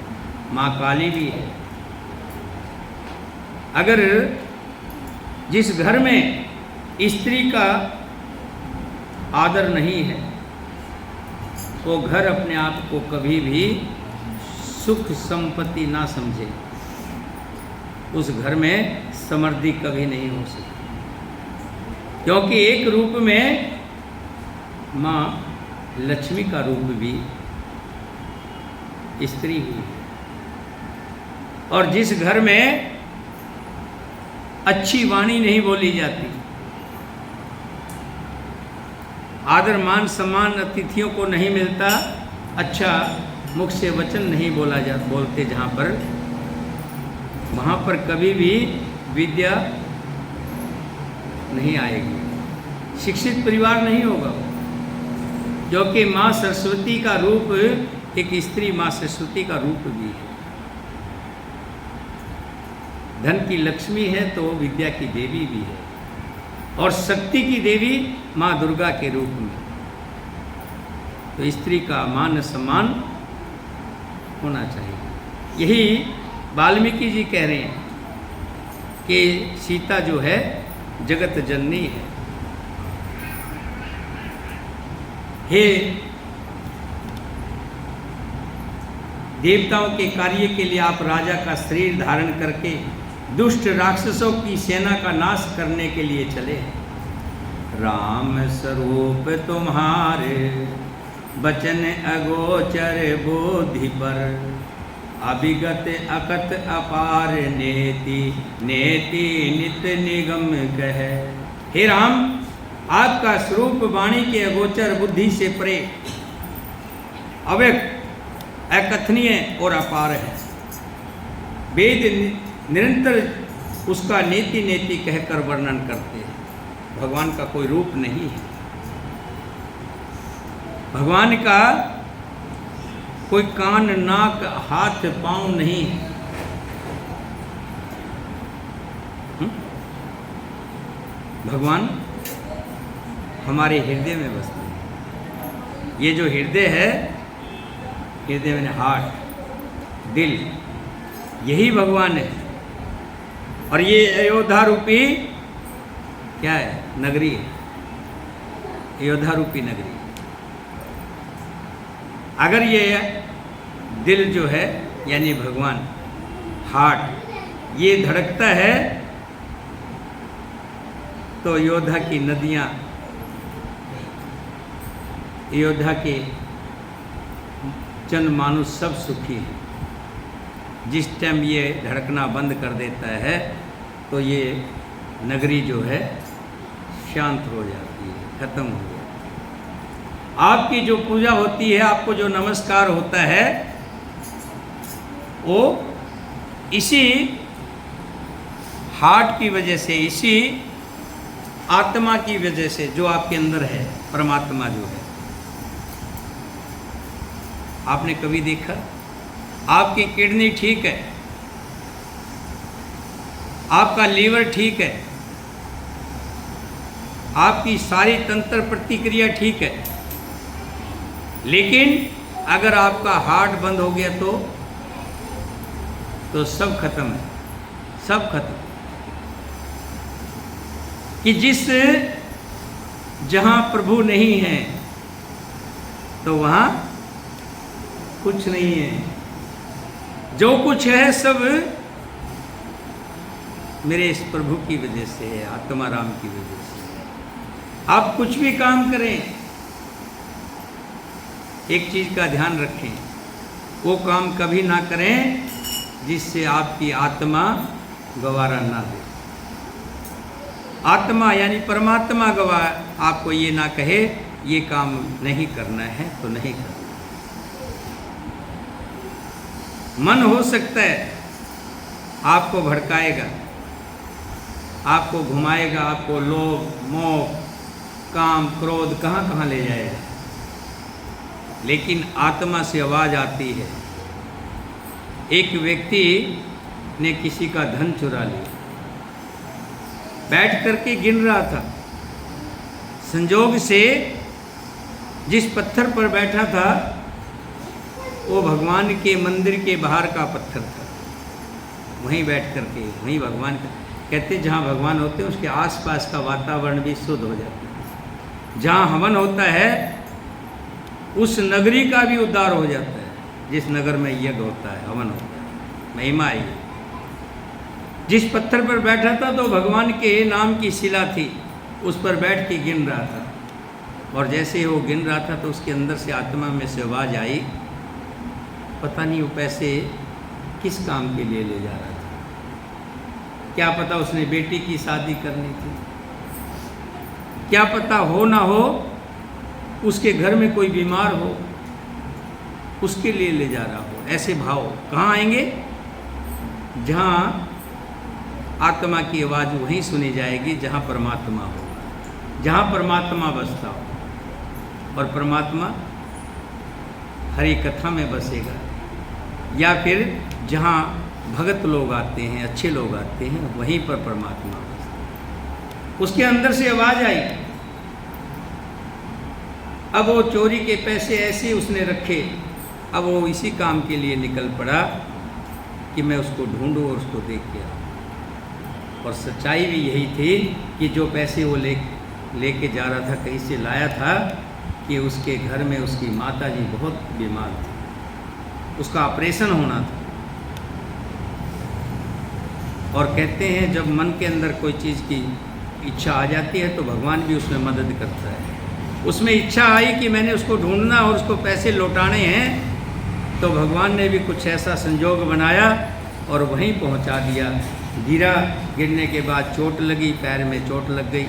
माँ काली भी है। अगर जिस घर में स्त्री का आदर नहीं है, वो घर अपने आप को कभी भी सुख संपत्ति ना समझे, उस घर में समृद्धि कभी नहीं हो सकती, क्योंकि एक रूप में माँ लक्ष्मी का रूप भी स्त्री हुई है। और जिस घर में अच्छी वाणी नहीं बोली जाती, आदर मान सम्मान अतिथियों को नहीं मिलता, अच्छा मुख से वचन नहीं बोलते जहाँ पर, वहाँ पर कभी भी विद्या नहीं आएगी, शिक्षित परिवार नहीं होगा। क्योंकि माँ सरस्वती का रूप, एक स्त्री माँ सरस्वती का रूप भी है। धन की लक्ष्मी है तो विद्या की देवी भी है, और शक्ति की देवी माँ दुर्गा के रूप में। तो स्त्री का मान सम्मान होना चाहिए। यही वाल्मीकि जी कह रहे हैं कि सीता जो है जगत जननी है। हे देवताओं के कार्य के लिए आप राजा का शरीर धारण करके दुष्ट राक्षसों की सेना का नाश करने के लिए चले। राम स्वरूप तुम्हारे बचन अगोचर बोधि पर, अभिगत अकथ अपार नेति नेति नित निगम कह। हे राम, आपका स्वरूप वाणी के अगोचर, बुद्धि से परे, अव्यक्त, अकथनीय और अपार है। वेद निरंतर उसका नेति नेति कहकर वर्णन करते हैं। भगवान का कोई रूप नहीं है, भगवान का कोई कान नाक हाथ पांव नहीं है। भगवान हमारे हृदय में बसते हैं। ये जो हृदय है, हृदय में हार्ट, दिल, यही भगवान है। और ये अयोध्या रूपी क्या है? नगरी है, अयोध्या रूपी नगरी। अगर ये दिल जो है यानी भगवान, हार्ट, ये धड़कता है तो अयोध्या की नदियाँ, अयोध्या के जन मानुष सब सुखी हैं। जिस टाइम ये धड़कना बंद कर देता है तो ये नगरी जो है शांत हो जाती है, खत्म हो जाती है। आपकी जो पूजा होती है, आपको जो नमस्कार होता है, वो इसी हार्ट की वजह से, इसी आत्मा की वजह से जो आपके अंदर है, परमात्मा जो है। आपने कभी देखा आपकी किडनी ठीक है, आपका लीवर ठीक है, आपकी सारी तंत्र प्रतिक्रिया ठीक है, लेकिन अगर आपका हार्ट बंद हो गया तो सब खत्म है, सब खत्म। कि जिस जहां प्रभु नहीं है तो वहां कुछ नहीं है, जो कुछ है सब मेरे इस प्रभु की वजह से है, आत्मा राम की वजह से। आप कुछ भी काम करें, एक चीज का ध्यान रखें, वो काम कभी ना करें जिससे आपकी आत्मा गवारा ना दे। आत्मा यानी परमात्मा गवाह आपको ये ना कहे ये काम नहीं करना है तो नहीं करना। मन हो सकता है आपको भड़काएगा, आपको घुमाएगा, आपको लोभ मोह काम क्रोध कहाँ कहाँ ले जाएगा, लेकिन आत्मा से आवाज़ आती है। एक व्यक्ति ने किसी का धन चुरा लिया, बैठ करके गिन रहा था। संजोग से जिस पत्थर पर बैठा था वो भगवान के मंदिर के बाहर का पत्थर था। वहीं बैठ करके वहीं भगवान का, कहते जहाँ भगवान होते हैं उसके आसपास का वातावरण भी शुद्ध हो जाता है। जहाँ हवन होता है उस नगरी का भी उद्धार हो जाता है जिस नगर में यज्ञ होता है, हवन होता है। महिमा है। जिस पत्थर पर बैठा था तो भगवान के नाम की शिला थी, उस पर बैठ के गिन रहा था, और जैसे ही वो गिन रहा था तो उसके अंदर से आत्मा में से आवाज़ आई, पता नहीं वो पैसे किस काम के लिए ले जा रहा था। क्या पता उसने बेटी की शादी करनी थी, क्या पता हो ना हो उसके घर में कोई बीमार हो, उसके लिए ले जा रहा हो। ऐसे भाव कहाँ आएंगे? जहाँ आत्मा की आवाज़ वहीं सुनी जाएगी जहाँ परमात्मा होगा, जहाँ परमात्मा बसता हो। और परमात्मा हरि कथा में बसेगा, या फिर जहाँ भगत लोग आते हैं, अच्छे लोग आते हैं, वहीं पर परमात्मा बसता है। उसके अंदर से आवाज़ आई। अब वो चोरी के पैसे ऐसे उसने रखे, अब वो इसी काम के लिए निकल पड़ा कि मैं उसको ढूंढूं और उसको देख के आऊँ। और सच्चाई भी यही थी कि जो पैसे वो लेके जा रहा था, कहीं से लाया था, कि उसके घर में उसकी माता जी बहुत बीमार थी, उसका ऑपरेशन होना था। और कहते हैं जब मन के अंदर कोई चीज़ की इच्छा आ जाती है तो भगवान भी उसमें मदद करता है। उसमें इच्छा आई कि मैंने उसको ढूंढना और उसको पैसे लौटाने हैं, तो भगवान ने भी कुछ ऐसा संजोग बनाया और वहीं पहुंचा दिया। गिरा, गिरने के बाद चोट लगी, पैर में चोट लग गई,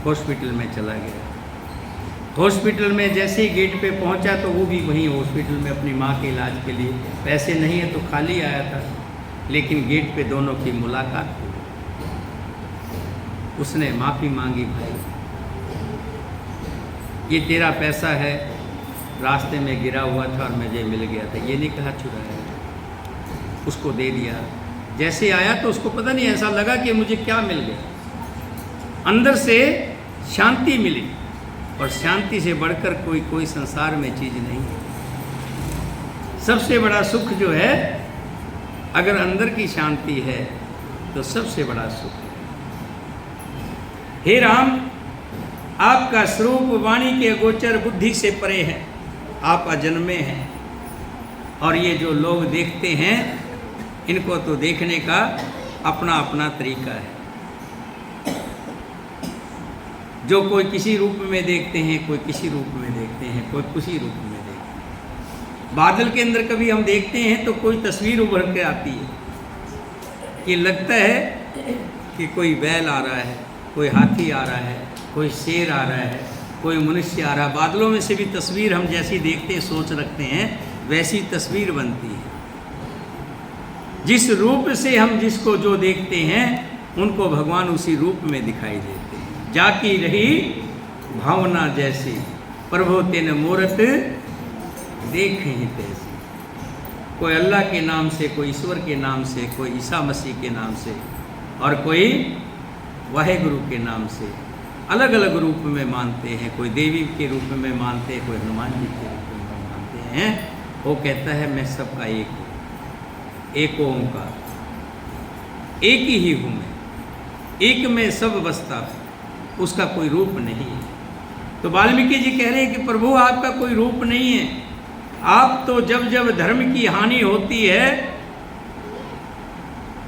हॉस्पिटल में चला गया। हॉस्पिटल में जैसे ही गेट पे पहुंचा तो वो भी वहीं हॉस्पिटल में अपनी माँ के इलाज के लिए, पैसे नहीं है तो खाली आया था, लेकिन गेट पे दोनों की मुलाकात हुई। उसने माफ़ी मांगी, भाई ये तेरा पैसा है, रास्ते में गिरा हुआ था और मुझे मिल गया था, ये नहीं कहा चुराया, उसको दे दिया। जैसे आया तो उसको पता नहीं ऐसा लगा कि मुझे क्या मिल गया, अंदर से शांति मिली। और शांति से बढ़कर कोई संसार में चीज़ नहीं है। सबसे बड़ा सुख जो है, अगर अंदर की शांति है तो सबसे बड़ा सुख है। हे राम, आपका स्वरूप वाणी के गोचर बुद्धि से परे है, आप अजन्मे हैं, और ये जो लोग देखते हैं इनको तो देखने का अपना अपना तरीका है। जो कोई किसी रूप में देखते हैं, कोई किसी रूप में देखते हैं, कोई किसी रूप में देखते हैं। बादल के अंदर कभी हम देखते हैं तो कोई तस्वीर उभर के आती है कि लगता है कि कोई बैल आ रहा है, कोई हाथी आ रहा है, कोई शेर आ रहा है, कोई मनुष्य आ रहा है। बादलों में से भी तस्वीर हम जैसी देखते हैं, सोच रखते हैं, वैसी तस्वीर बनती है। जिस रूप से हम जिसको जो देखते हैं उनको भगवान उसी रूप में दिखाई देते हैं। जाकी रही भावना जैसी, प्रभु तेन मूरत देख ही तैसी। कोई अल्लाह के नाम से, कोई ईश्वर के नाम से, कोई ईसा मसीह के नाम से, और कोई वाहेगुरु के नाम से अलग अलग रूप में मानते हैं। कोई देवी के रूप में मानते हैं, कोई हनुमान जी के रूप में मानते हैं। वो कहता है मैं सबका एक हूँ, एक ओंकार, एक ही हूँ मैं, एक में सब बसता है, उसका कोई रूप नहीं है। तो वाल्मीकि जी कह रहे हैं कि प्रभु आपका कोई रूप नहीं है, आप तो जब जब धर्म की हानि होती है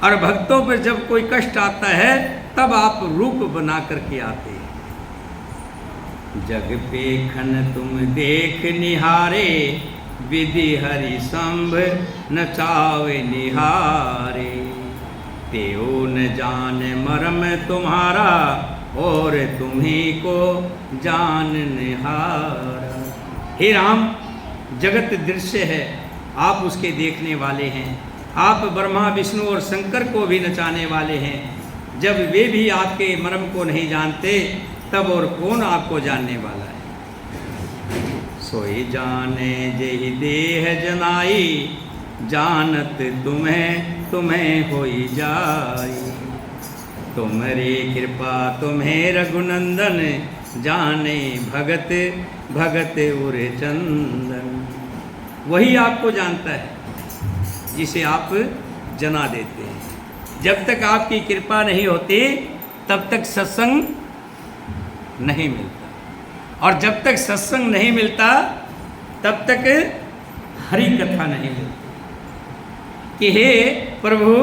और भक्तों पर जब कोई कष्ट आता है तब आप रूप बना करके आते हैं। जग पेखन तुम देख निहारे, विधि हरि संभ नचावे निहारे। तेओ न जान मरम तुम्हारा, और तुम्ही को जान निहारा। हे राम, जगत दृश्य है, आप उसके देखने वाले हैं। आप ब्रह्मा विष्णु और शंकर को भी नचाने वाले हैं। जब वे भी आपके मर्म को नहीं जानते तब और कौन आपको जानने वाला है। सोई जाने जेहि देह जनाई, जानत तुम्हें तुम्हें होई जाई। तुम्हारी कृपा तुम्हें रघुनंदन, जाने भगत भगत उरे चंदन। वही आपको जानता है जिसे आप जना देते हैं। जब तक आपकी कृपा नहीं होती तब तक सत्संग नहीं मिलता, और जब तक सत्संग नहीं मिलता तब तक हरि कथा नहीं मिलती कि हे प्रभु,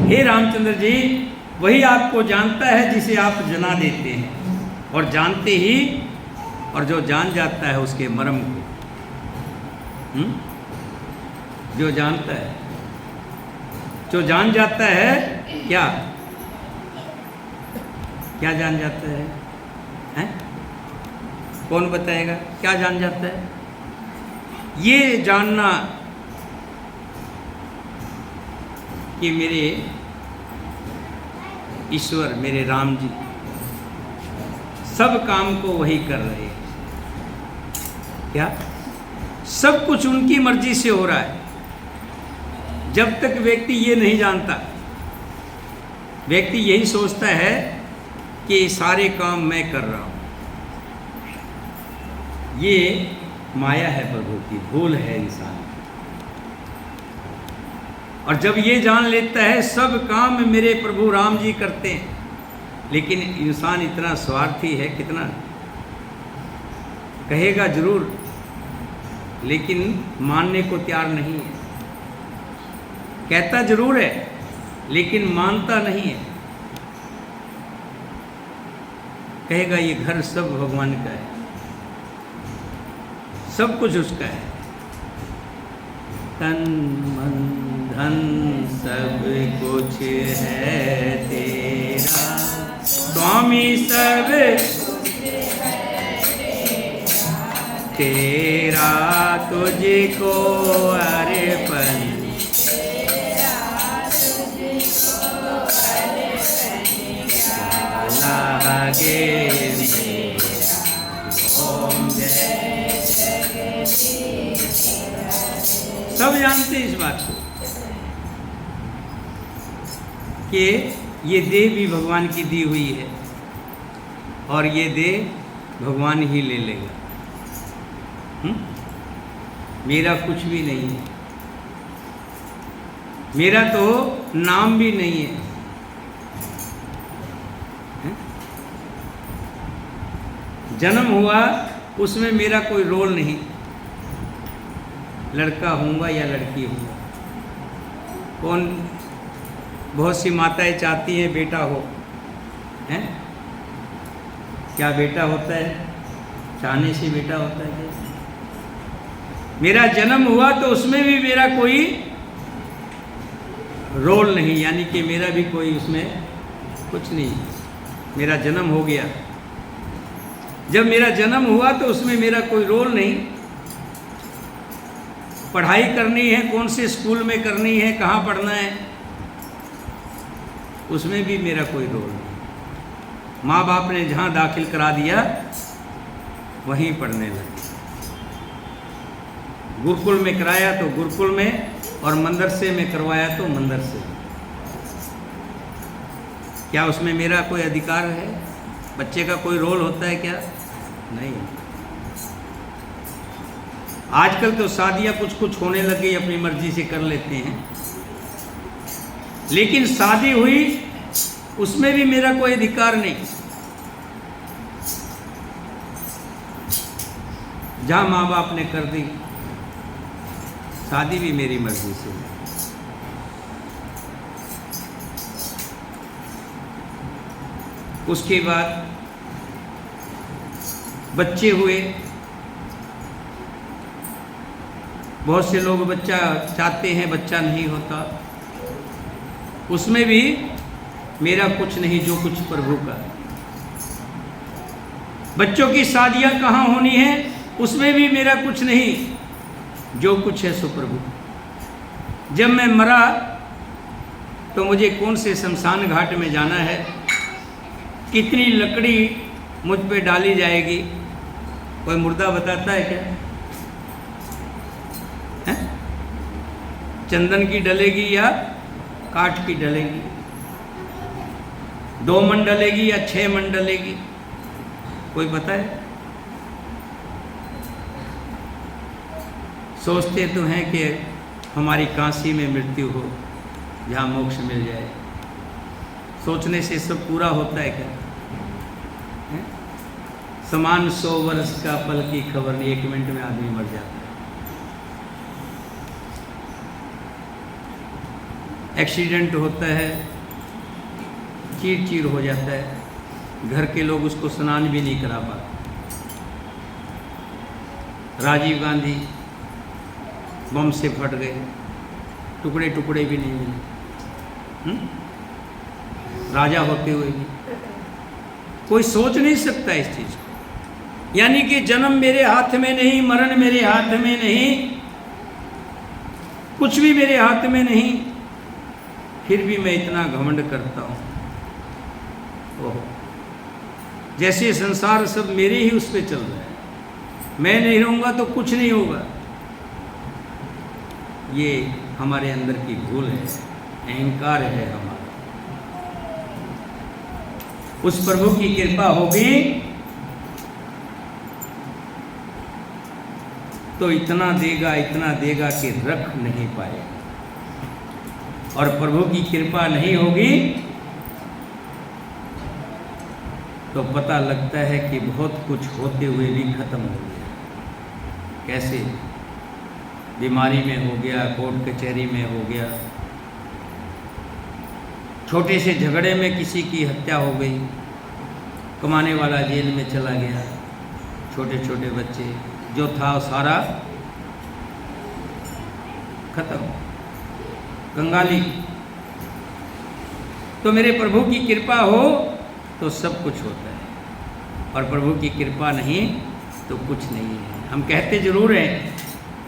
हे रामचंद्र जी, वही आपको जानता है जिसे आप जना देते हैं, और जानते ही, और जो जान जाता है उसके मर्म को, जो जानता है, जो जान जाता है, क्या क्या जान जाता है, हैं? कौन बताएगा क्या जान जाता है? ये जानना कि मेरे ईश्वर, मेरे राम जी सब काम को वही कर रहे हैं, क्या सब कुछ उनकी मर्जी से हो रहा है। जब तक व्यक्ति ये नहीं जानता, व्यक्ति यही सोचता है कि सारे काम मैं कर रहा हूँ, ये माया है प्रभु की, भूल है इंसान। और जब ये जान लेता है सब काम मेरे प्रभु राम जी करते हैं, लेकिन इंसान इतना स्वार्थी है, कितना कहेगा जरूर, लेकिन मानने को तैयार नहीं है। कहता जरूर है लेकिन मानता नहीं है। कहेगा ये घर सब भगवान का है, सब कुछ उसका है, तन मन धन सब कुछ है तेरा, स्वामी सब तेरा, तुझको अर्पण लागे ओम जय। सब जानते हैं इस बात को कि ये देह भी भगवान की दी हुई है, और ये देह भगवान ही ले लेगा। मेरा कुछ भी नहीं है, मेरा तो नाम भी नहीं है, जन्म हुआ उसमें मेरा कोई रोल नहीं, लड़का होऊंगा या लड़की होऊंगा। कौन, बहुत सी माताएं चाहती हैं बेटा हो, हैं? क्या बेटा होता है? चाहने से बेटा होता है क्या? मेरा जन्म हुआ तो उसमें भी मेरा कोई रोल नहीं, यानी कि मेरा भी कोई उसमें कुछ नहीं। मेरा जन्म हो गया, जब मेरा जन्म हुआ तो उसमें मेरा कोई रोल नहीं। पढ़ाई करनी है, कौन से स्कूल में करनी है, कहाँ पढ़ना है, उसमें भी मेरा कोई रोल नहीं। माँ बाप ने जहाँ दाखिल करा दिया वहीं पढ़ने लगे। गुरुकुल में कराया तो गुरुकुल में, और मदरसे में करवाया तो मदरसे में। क्या उसमें मेरा कोई अधिकार है? बच्चे का कोई रोल होता है क्या? नहीं। आजकल तो शादियां कुछ कुछ होने लग गई, अपनी मर्जी से कर लेते हैं, लेकिन शादी हुई उसमें भी मेरा कोई अधिकार नहीं। जहां माँ बाप ने कर दी, शादी भी मेरी मर्जी से। उसके बाद बच्चे हुए, बहुत से लोग बच्चा चाहते हैं, बच्चा नहीं होता, उसमें भी मेरा कुछ नहीं, जो कुछ प्रभु का। बच्चों की शादियां कहाँ होनी है, उसमें भी मेरा कुछ नहीं, जो कुछ है सो प्रभु। जब मैं मरा तो मुझे कौन से शमशान घाट में जाना है, कितनी लकड़ी मुझ पे डाली जाएगी, कोई मुर्दा बताता है क्या? है? चंदन की डलेगी या काठ की डलेगी, 2 मन डलेगी या 6 मन डलेगी, कोई पता है? सोचते तो हैं कि हमारी काशी में मृत्यु हो, जहाँ मोक्ष मिल जाए। सोचने से सब पूरा होता है क्या? है? समान 100 वर्ष का पल की खबर नहीं, 1 मिनट में आदमी मर जाता है। एक्सीडेंट होता है, चीर हो जाता है, घर के लोग उसको स्नान भी नहीं करा पाते। राजीव गांधी बम से फट गए, टुकड़े टुकड़े भी नहीं मिले, राजा होते हुए भी। कोई सोच नहीं सकता इस चीज को। यानी कि जन्म मेरे हाथ में नहीं, मरण मेरे हाथ में नहीं, कुछ भी मेरे हाथ में नहीं, फिर भी मैं इतना घमंड करता हूं। ओह, जैसे संसार सब मेरे ही उस पे चल रहा है, मैं नहीं रहूंगा तो कुछ नहीं होगा। ये हमारे अंदर की भूल है, अहंकार है हमारा। उस प्रभु की कृपा होगी तो इतना देगा कि रख नहीं पाएगा, और प्रभु की कृपा नहीं होगी तो पता लगता है कि बहुत कुछ होते हुए भी खत्म हो गया। कैसे? बीमारी में हो गया, कोर्ट कचहरी में हो गया, छोटे से झगड़े में किसी की हत्या हो गई, कमाने वाला जेल में चला गया, छोटे छोटे बच्चे, जो था वो सारा खत्म, कंगाली। तो मेरे प्रभु की कृपा हो तो सब कुछ होता है, और प्रभु की कृपा नहीं तो कुछ नहीं है। हम कहते जरूर हैं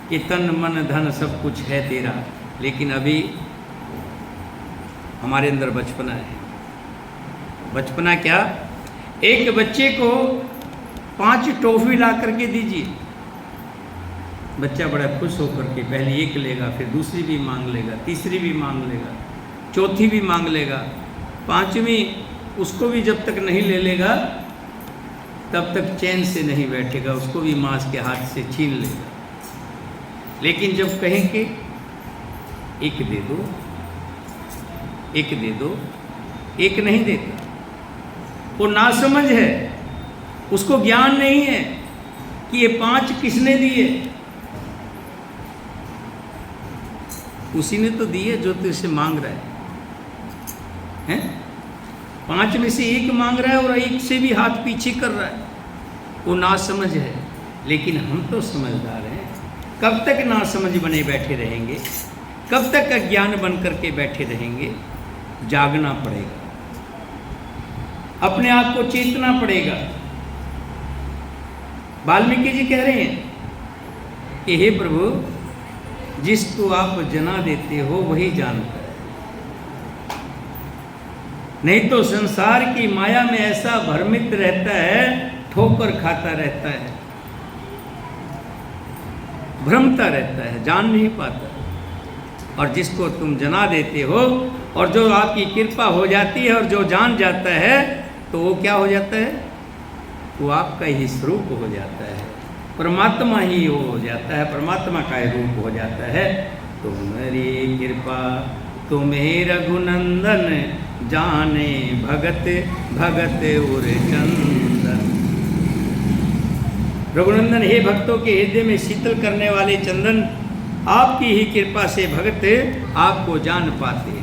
कि तन मन धन सब कुछ है तेरा, लेकिन अभी हमारे अंदर बचपना है। बचपना क्या? एक बच्चे को 5 टॉफी ला करके दीजिए, बच्चा बड़ा खुश होकर के पहले एक लेगा, फिर दूसरी भी मांग लेगा, तीसरी भी मांग लेगा, चौथी भी मांग लेगा, 5वीं उसको भी जब तक नहीं ले लेगा तब तक चैन से नहीं बैठेगा, उसको भी माँ के हाथ से छीन लेगा। लेकिन जब कहें कि एक दे दो, एक दे दो, एक नहीं देता। वो नासमझ है, उसको ज्ञान नहीं है कि ये 5 किसने दिए। उसी ने तो दिए जो तुझसे मांग रहा है, हैं? 5 में से 1 मांग रहा है और 1 से भी हाथ पीछे कर रहा है। वो नासमझ है, लेकिन हम तो समझदार हैं। कब तक नासमझ बने बैठे रहेंगे? कब तक अज्ञान बन करके बैठे रहेंगे? जागना पड़ेगा, अपने आप को चेतना पड़ेगा। वाल्मीकि जी कह रहे हैं कि हे प्रभु, जिसको आप जना देते हो वही जानता है, नहीं तो संसार की माया में ऐसा भ्रमित रहता है, ठोकर खाता रहता है, भ्रमता रहता है, जान नहीं पाता। और जिसको तुम जना देते हो और जो आपकी कृपा हो जाती है और जो जान जाता है, तो वो क्या हो जाता है? वो आपका ही स्वरूप हो जाता है, परमात्मा ही हो जाता है, परमात्मा का ही रूप हो जाता है। तुम्हारी कृपा तुम्हें रघुनंदन, जाने भगत भगत उर चंदन। रघुनंदन, हे भक्तों के हृदय में शीतल करने वाले चंदन, आपकी ही कृपा से भगत आपको जान पाते।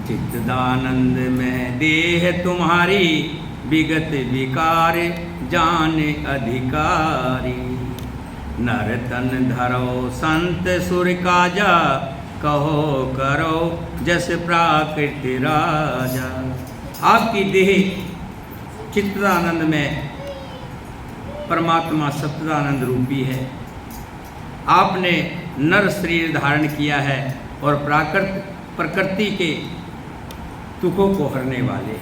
चित्तानंद में देह तुम्हारी, विगत विकार जाने अधिकारी। नर तन धरो संत सुर काजा, कहो करो जस प्राकृति राजा। आपकी देह चित्तानंद में परमात्मा सच्चिदानंद रूपी है। आपने नर शरीर धारण किया है और प्रकृति के दुखों को हरने वाले।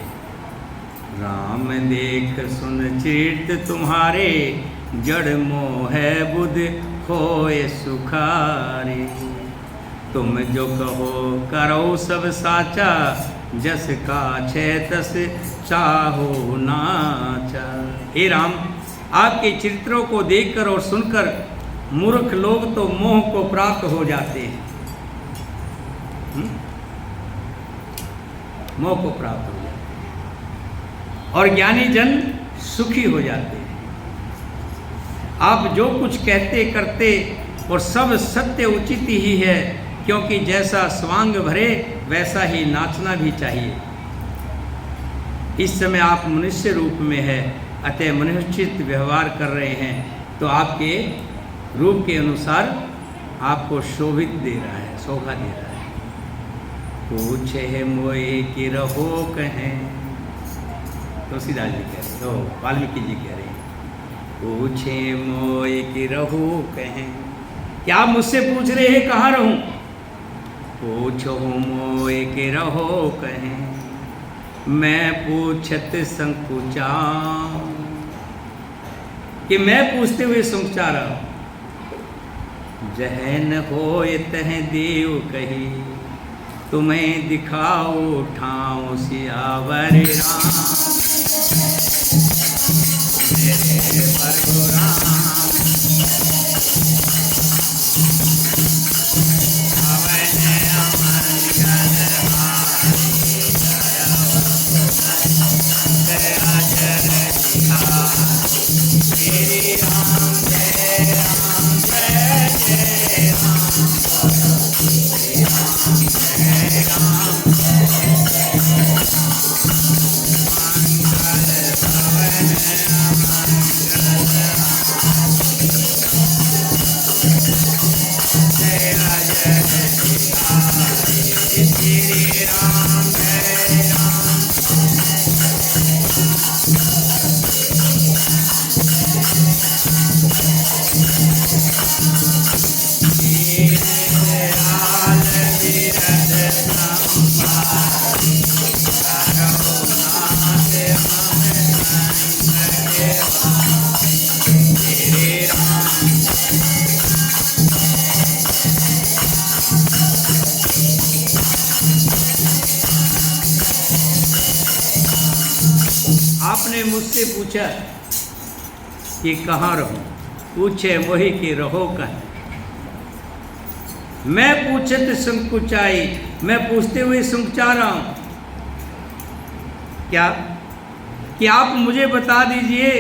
राम देख सुन चरित तुम्हारे, जड़ मोह बुध होए सुखारे। तुम जो कहो करो सब साचा, जस का छे तस चाहो नाचा। हे राम, आपके चरित्रों को देखकर और सुनकर मूर्ख लोग तो मोह को प्राप्त हो जाते हैं, मोह को प्राप्त हो जाते हैं, और ज्ञानी जन सुखी हो जाते हैं। आप जो कुछ कहते करते और सब सत्य उचित ही है, क्योंकि जैसा स्वांग भरे वैसा ही नाचना भी चाहिए। इस समय आप मनुष्य रूप में है, अतः मनुष्यित व्यवहार कर रहे हैं, तो आपके रूप के अनुसार आपको शोभित दे रहा है, शोभा दे रहा है। पूछे मोए कि रहो कहें, तुलसीदास जी कह रहे हो, वाल्मीकि जी कह रहे हैं, पूछे मोए कि रहो कहें। क्या आप मुझसे पूछ रहे हैं कहाँ रहूं? पूछो मोए कि रहो कहें, मैं पूछत संकुचा, कि मैं पूछते हुए संकुचा रहा हूं। जह न होए तह देव कही, तुम्हें दिखाओ ठाऊं सियावर राम। मेरे प्रभु राम अवन अमन गदहारी, दया जन बिहारी। श्री राम जय राम जय जय राम, श्री राम जय राम मंगल भवन मंगल, जय जय बिहारी। श्री राम जय राम दयाल विरद संभारी, करुणात हम संग के भाई। श्री राम आपने मुझसे पूछा कि कहाँ रहूं? पूछे वही कि रहो कहें। मैं पूछत संकुचाई, मैं पूछते हुए संकुचा रहा हूं। क्या कि आप मुझे बता दीजिए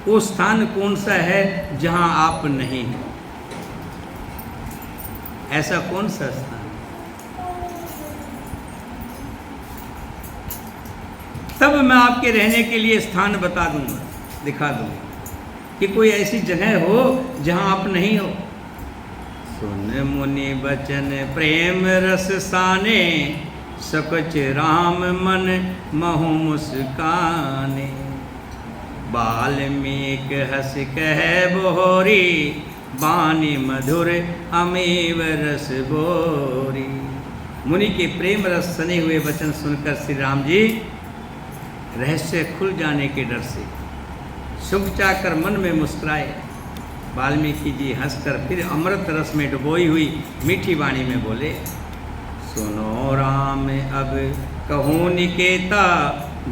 वो स्थान कौन सा है जहां आप नहीं हैं? ऐसा कौन सा स्थान? तब मैं आपके रहने के लिए स्थान बता दूंगा, दिखा दूंगा कि कोई ऐसी जगह हो जहां आप नहीं हो। सुन मुनि बचन प्रेम रस साने, सकच राम मन महु मुस्काने। बाल्मीक हस कह बोरी, बानी मधुर अमेव रस बोरी। मुनि के प्रेम रस सने हुए वचन सुनकर श्री राम जी रहस्य खुल जाने के डर से सुख चाकर मन में मुस्कुराए। वाल्मीकि जी हंसकर फिर अमृत रस में डुबोई हुई मीठी वाणी में बोले, सुनो राम अब कहूँ निकेता,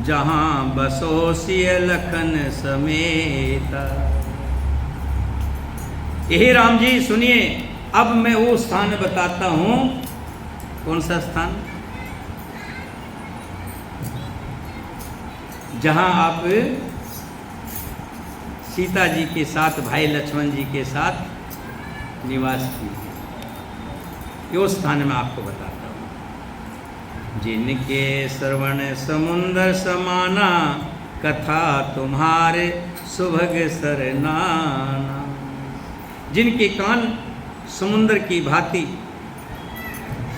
जहाँ बसो सिय लखन समेता। यही राम जी सुनिए, अब मैं वो स्थान बताता हूँ। कौन सा स्थान? जहाँ आप सीता जी के साथ, भाई लक्ष्मण जी के साथ निवास किए। वो स्थान मैं आपको बताता हूँ। जिनके श्रवण समुंदर समाना, कथा तुम्हारे सुभग सरनाना। जिनके कान समुंदर की भांति,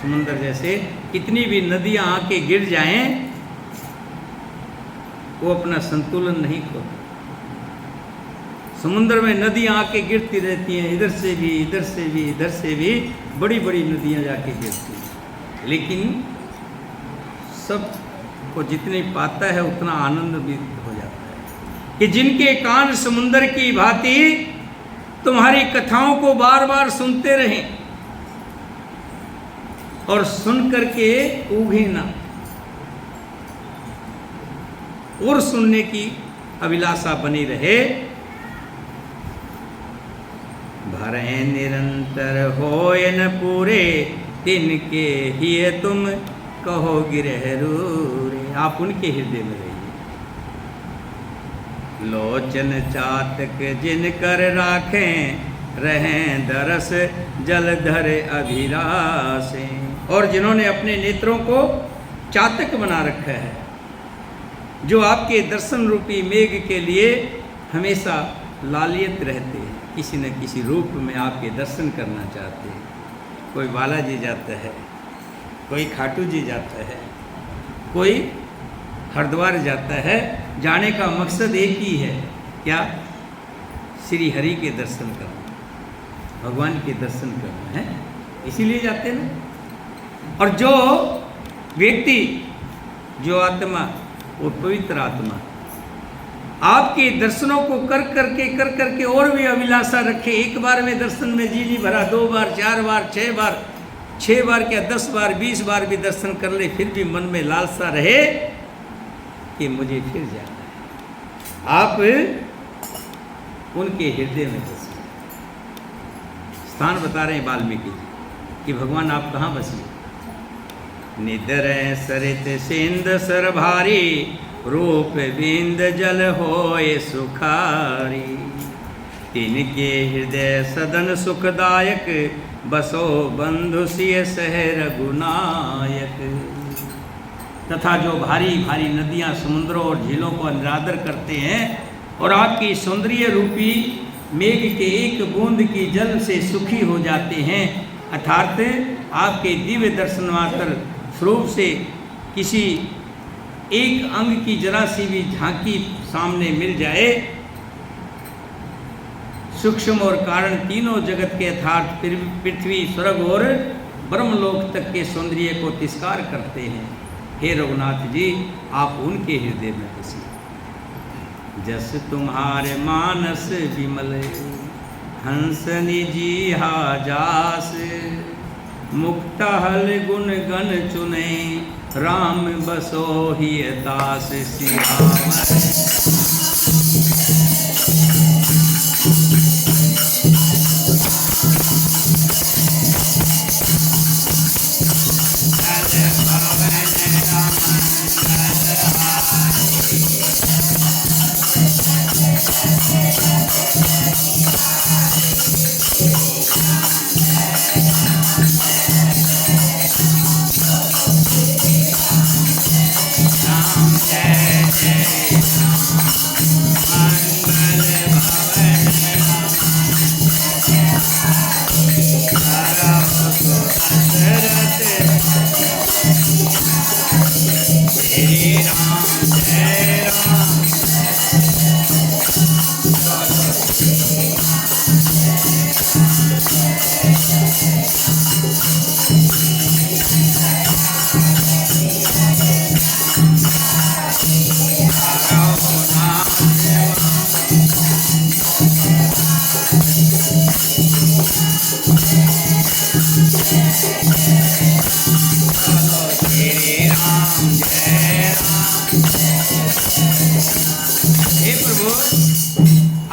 समुंदर जैसे कितनी भी नदियाँ आके गिर जाएं, वो अपना संतुलन नहीं खोते। समुद्र में नदियाँ आके गिरती रहती हैं, इधर से भी इधर से भी इधर से भी, बड़ी बड़ी नदियाँ जाके गिरती हैं, लेकिन सब को जितने पाता है उतना आनंद भी हो जाता है। कि जिनके कान समुद्र की भांति तुम्हारी कथाओं को बार बार सुनते रहें और सुन करके ऊगे ना, और सुनने की अभिलाषा बनी रहे। भरे निरंतर होय न पूरे, तिनके ही तुम कहो गिरह रूरे। आप उनके हृदय में रहिए। लोचन चातक जिन कर राखें, रहें दरस जलधर अभिलाषे। और जिन्होंने अपने नेत्रों को चातक बना रखा है, जो आपके दर्शन रूपी मेघ के लिए हमेशा लालियत रहते हैं, किसी न किसी रूप में आपके दर्शन करना चाहते हैं। कोई बालाजी जाता है, कोई खाटू जी जाता है, कोई हरिद्वार जाता है। जाने का मकसद एक ही है, क्या? श्री हरि के दर्शन करना, भगवान के दर्शन करना है, इसीलिए जाते हैं ना। और जो व्यक्ति, जो आत्मा, वो पवित्र आत्मा आपके दर्शनों को कर करके और भी अभिलाषा रखे। एक बार में दर्शन में जी नहीं भरा, 2 बार, 4 बार, 6 बार क्या 10 बार, 20 बार भी दर्शन कर ले, फिर भी मन में लालसा रहे कि मुझे फिर जाना है। आप उनके हृदय में बसिए। स्थान बता रहे हैं वाल्मीकि जी कि भगवान आप कहाँ बसिए। निदर सरित सिंध सर भारी, रूप बिंद जल होए सुखारी। तिनके हृदय सदन सुखदायक, बसो बंधु सिय सह रघुनायक। तथा जो भारी भारी नदियाँ, समुद्रों और झीलों को अनादर करते हैं और आपकी सौंदर्य रूपी मेघ के एक बूंद की जल से सुखी हो जाते हैं, अर्थात आपके दिव्य दर्शन मात्र स्वरूप से किसी एक अंग की जरा सी भी झांकी सामने मिल जाए, सूक्ष्म और कारण तीनों जगत के अर्थात पृथ्वी, स्वर्ग और ब्रह्मलोक तक के सौंदर्य को तिरस्कार करते हैं। हे रघुनाथ जी, आप उनके हृदय में बसिए। जस तुम्हारे मानस विमल, हंस निजी जास। मुक्ता हल गुण गण चुने, राम बसो ही दास सियावर।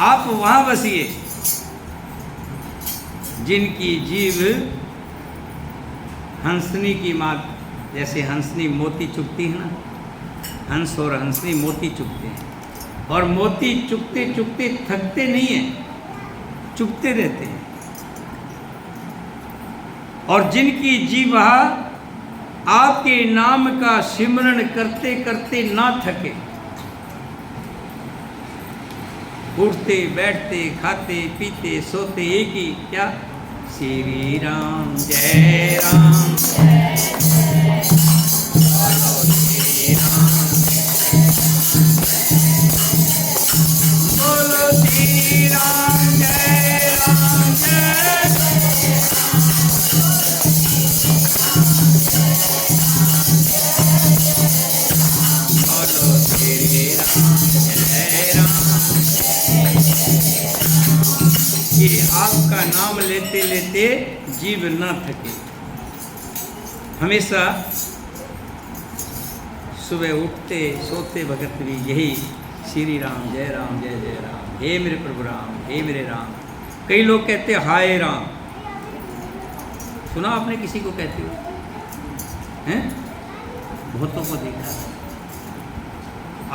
आप वहां बसिए जिनकी जीव हंसनी की मात, जैसे हंसनी मोती चुगती है ना, हंस और हंसनी मोती चुगते हैं और मोती चुगते चुगते थकते नहीं हैं, चुगते रहते हैं। और जिनकी जीवा आपके नाम का सिमरण करते करते ना थके, उठते बैठते खाते पीते सोते एक ही क्या, श्री राम जय राम, बोलो श्री राम जय राम जय बोलो श्री राम जय राम। ये आपका नाम लेते लेते जीव न थके। हमेशा सुबह उठते सोते वक्त भी यही श्री राम जय राम जय जय राम, हे मेरे प्रभु राम, हे मेरे राम। कई लोग कहते हाय राम, सुना आपने किसी को कहते हो हैं? बहुतों को देखा,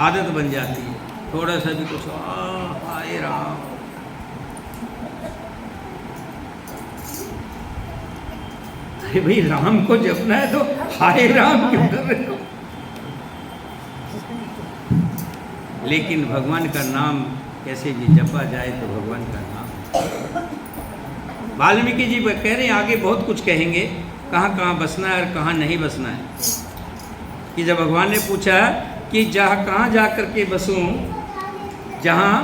आदत बन जाती है। थोड़ा सा भी कुछ हाय राम, अरे भाई राम को जपना है तो हाय राम क्यों कर रहे हो? लेकिन भगवान का नाम कैसे भी जपा जाए तो भगवान का नाम। वाल्मीकि जी कह रहे हैं, आगे बहुत कुछ कहेंगे, कहाँ कहाँ बसना है और कहाँ नहीं बसना है। कि जब भगवान ने पूछा कि जहाँ कहाँ जा कर के बसूं जहाँ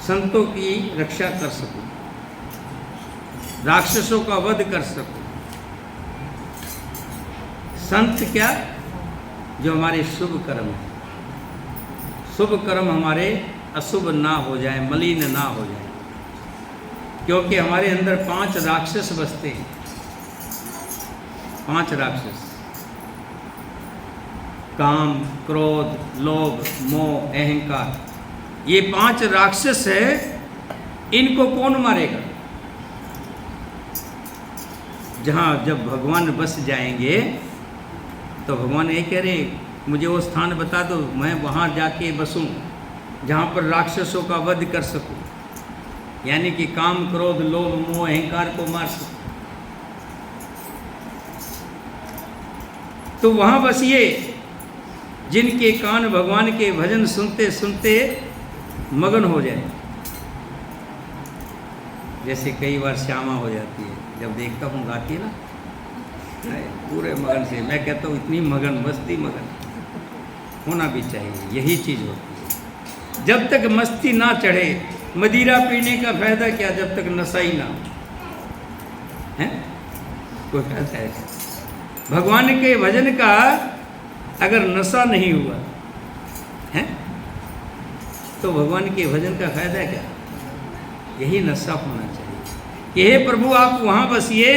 संतों की रक्षा कर सकूं, राक्षसों का वध कर सकूं। संत क्या? जो हमारे शुभ कर्म है, शुभ कर्म हमारे अशुभ ना हो जाए, मलिन ना हो जाए। क्योंकि हमारे अंदर 5 राक्षस बसते हैं, 5 राक्षस। काम, क्रोध, लोभ, मोह, अहंकार, ये 5 राक्षस है। इनको कौन मारेगा? जहाँ जब भगवान बस जाएंगे तो भगवान ये कह रहे, मुझे वो स्थान बता दो, मैं वहाँ जाके बसूं जहाँ पर राक्षसों का वध कर सकूं, यानी कि काम, क्रोध, लोभ, मोह, अहंकार को मार सकूं। तो वहाँ बसिए जिनके कान भगवान के भजन सुनते सुनते मगन हो जाए। जैसे कई बार श्यामा हो जाती है, जब देखता हूँ गाती है ना, पूरे मगन से, मैं कहता हूँ इतनी मगन, मस्ती मगन होना भी चाहिए, यही चीज़ होती है। जब तक मस्ती ना चढ़े, मदिरा पीने का फायदा क्या जब तक नशा ही ना है, कोई फायदा है? भगवान के भजन का अगर नशा नहीं हुआ है तो भगवान के भजन का फायदा क्या? यही नशा होना चाहिए कि हे प्रभु आप वहाँ बसिए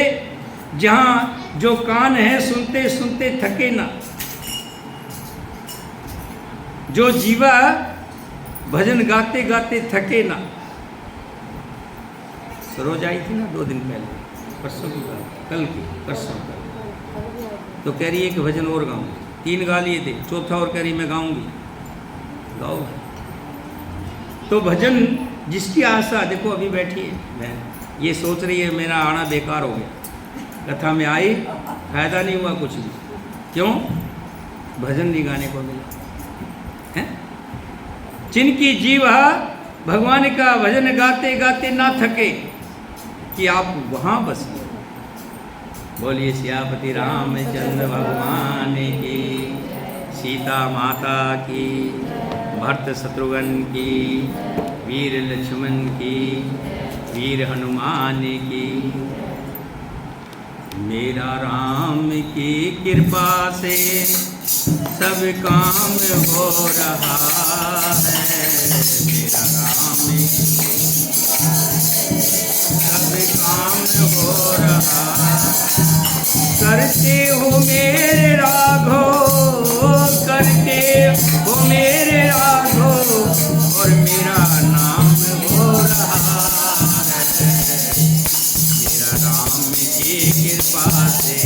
जहाँ जो कान है सुनते सुनते थके ना, जो जीवा भजन गाते गाते थके ना। सरोज आई थी ना 2 दिन पहले, परसों की बात, कल की, परसों कल, तो कह रही है कि भजन और गाऊंगी। 3 गा लिए थे, चौथा और कह रही मैं गाऊंगी। गाओ। तो भजन जिसकी आशा, देखो अभी बैठी है, मैं ये सोच रही है मेरा आना बेकार हो गया, कथा में आई फायदा नहीं हुआ कुछ भी। क्यों? भजन नहीं गाने को मिला है। जिनकी जीवा भगवान का भजन गाते गाते ना थके, कि आप वहाँ बसिए। बोलिए सियापति रामचंद्र भगवान की, सीता माता की, भरत शत्रुघ्न की, वीर लक्ष्मण की, वीर हनुमान की। मेरा राम की कृपा से सब काम हो रहा है। मेरा राम सब काम हो रहा, करते हो मेरे राघव, करते हो मेरे राघव, और मेरा नाम हो रहा है। मेरा राम की कृपा से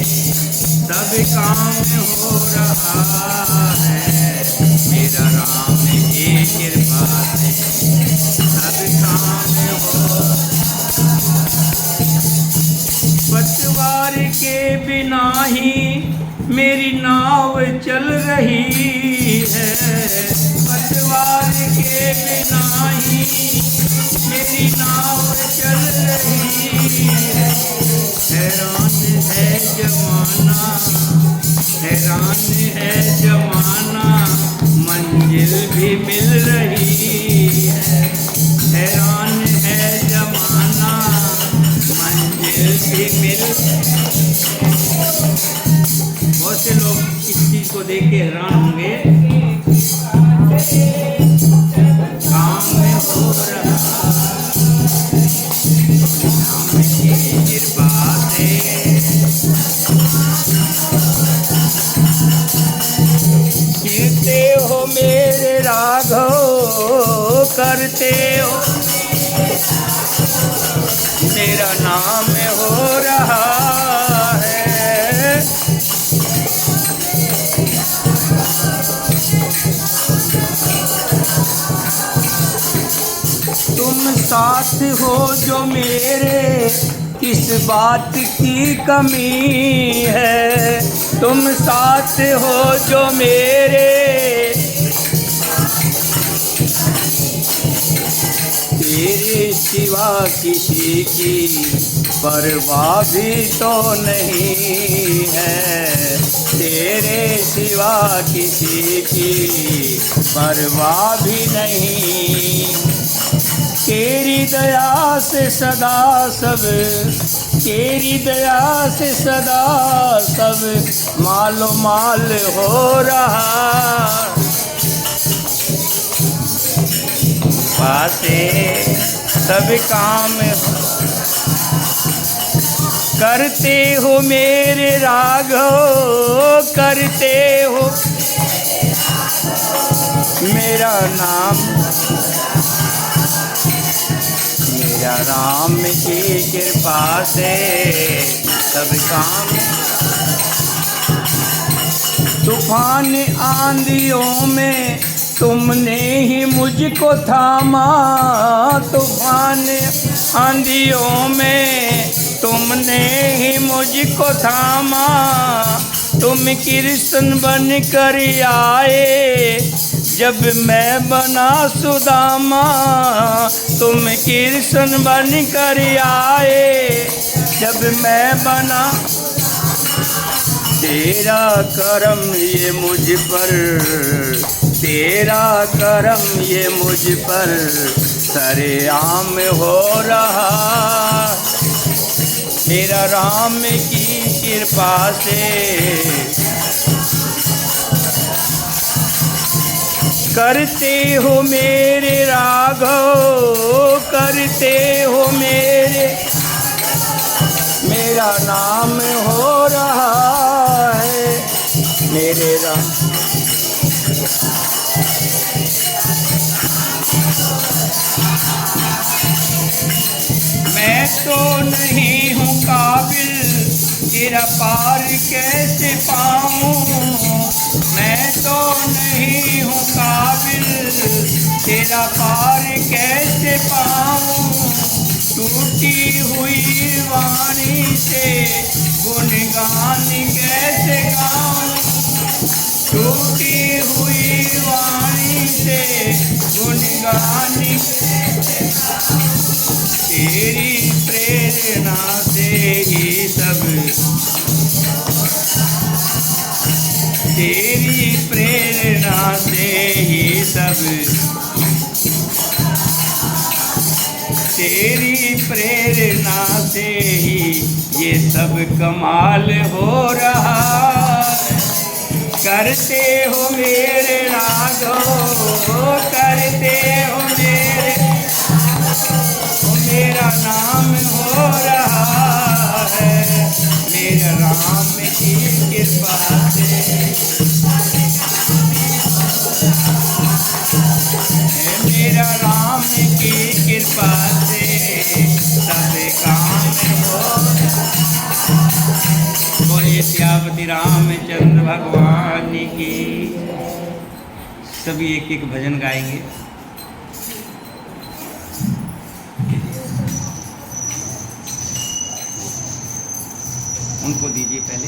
सब काम हो रहा है। मेरा राम की कृपा से सब काम हो। पतवार के बिना ही मेरी नाव चल रही है। पतवार के बिना ही मेरी नाव चल रही है। हैरान है जमाना, हैरान है जमाना, मंजिल भी मिल रही है। हैरान है जमाना, मंजिल भी मिल। बहुत से लोग इस चीज को देख के हैरान होंगे, काम में हो रहा राम की कृपा से। कीर्ते हो मेरे राघव, करते हो मेरा नाम हो रहा है। तुम साथ हो जो मेरे, किस बात की कमी है, तुम साथ हो जो मेरे, तेरे सिवा किसी की परवाह भी तो नहीं है, तेरे सिवा किसी की परवाह भी नहीं। तेरी दया से सदा सब, तेरी दया से सदा सब मालो माल हो रहा, पासे सब काम करते हो मेरे राघव, करते हो मेरा नाम, मेरा राम की कृपा से सब काम। तूफान आंधियों में तुमने ही मुझको थामा, तूफान आंधियों में तुमने ही मुझको थामा, तुम कृष्ण बन कर आए जब मैं बना सुदामा, तुम कृष्ण बन कर आए जब मैं बना, तेरा करम ये मुझ पर, तेरा करम ये मुझ पर सरेआम हो रहा, तेरा राम की कृपा से करते हो मेरे राघव, करते हो मेरे, मेरा नाम हो रहा है मेरे राम। मैं तो नहीं हूँ काबिल तेरा पार कैसे पाऊँ, मैं तो नहीं हूँ काबिल तेरा पार कैसे पाऊँ, टूटी हुई वाणी से गुणगान कैसे गाऊँ, टूटी हुई वाणी से गुणगान कैसे गाऊँ, तेरी प्रेरणा से ही सब, तेरी प्रेरणा से ही सब, तेरी प्रेरणा से ही ये सब कमाल हो रहा, करते हो मेरे राघव, करते हो मेरे, मेरा नाम हो रहा है मेरे राम की कृपा से, मेरा राम की कृपा से सब काम हो। बोलिए सियापति रामचंद्र भगवान की। सभी एक एक भजन गाएंगे। उनको दीजिए पहले।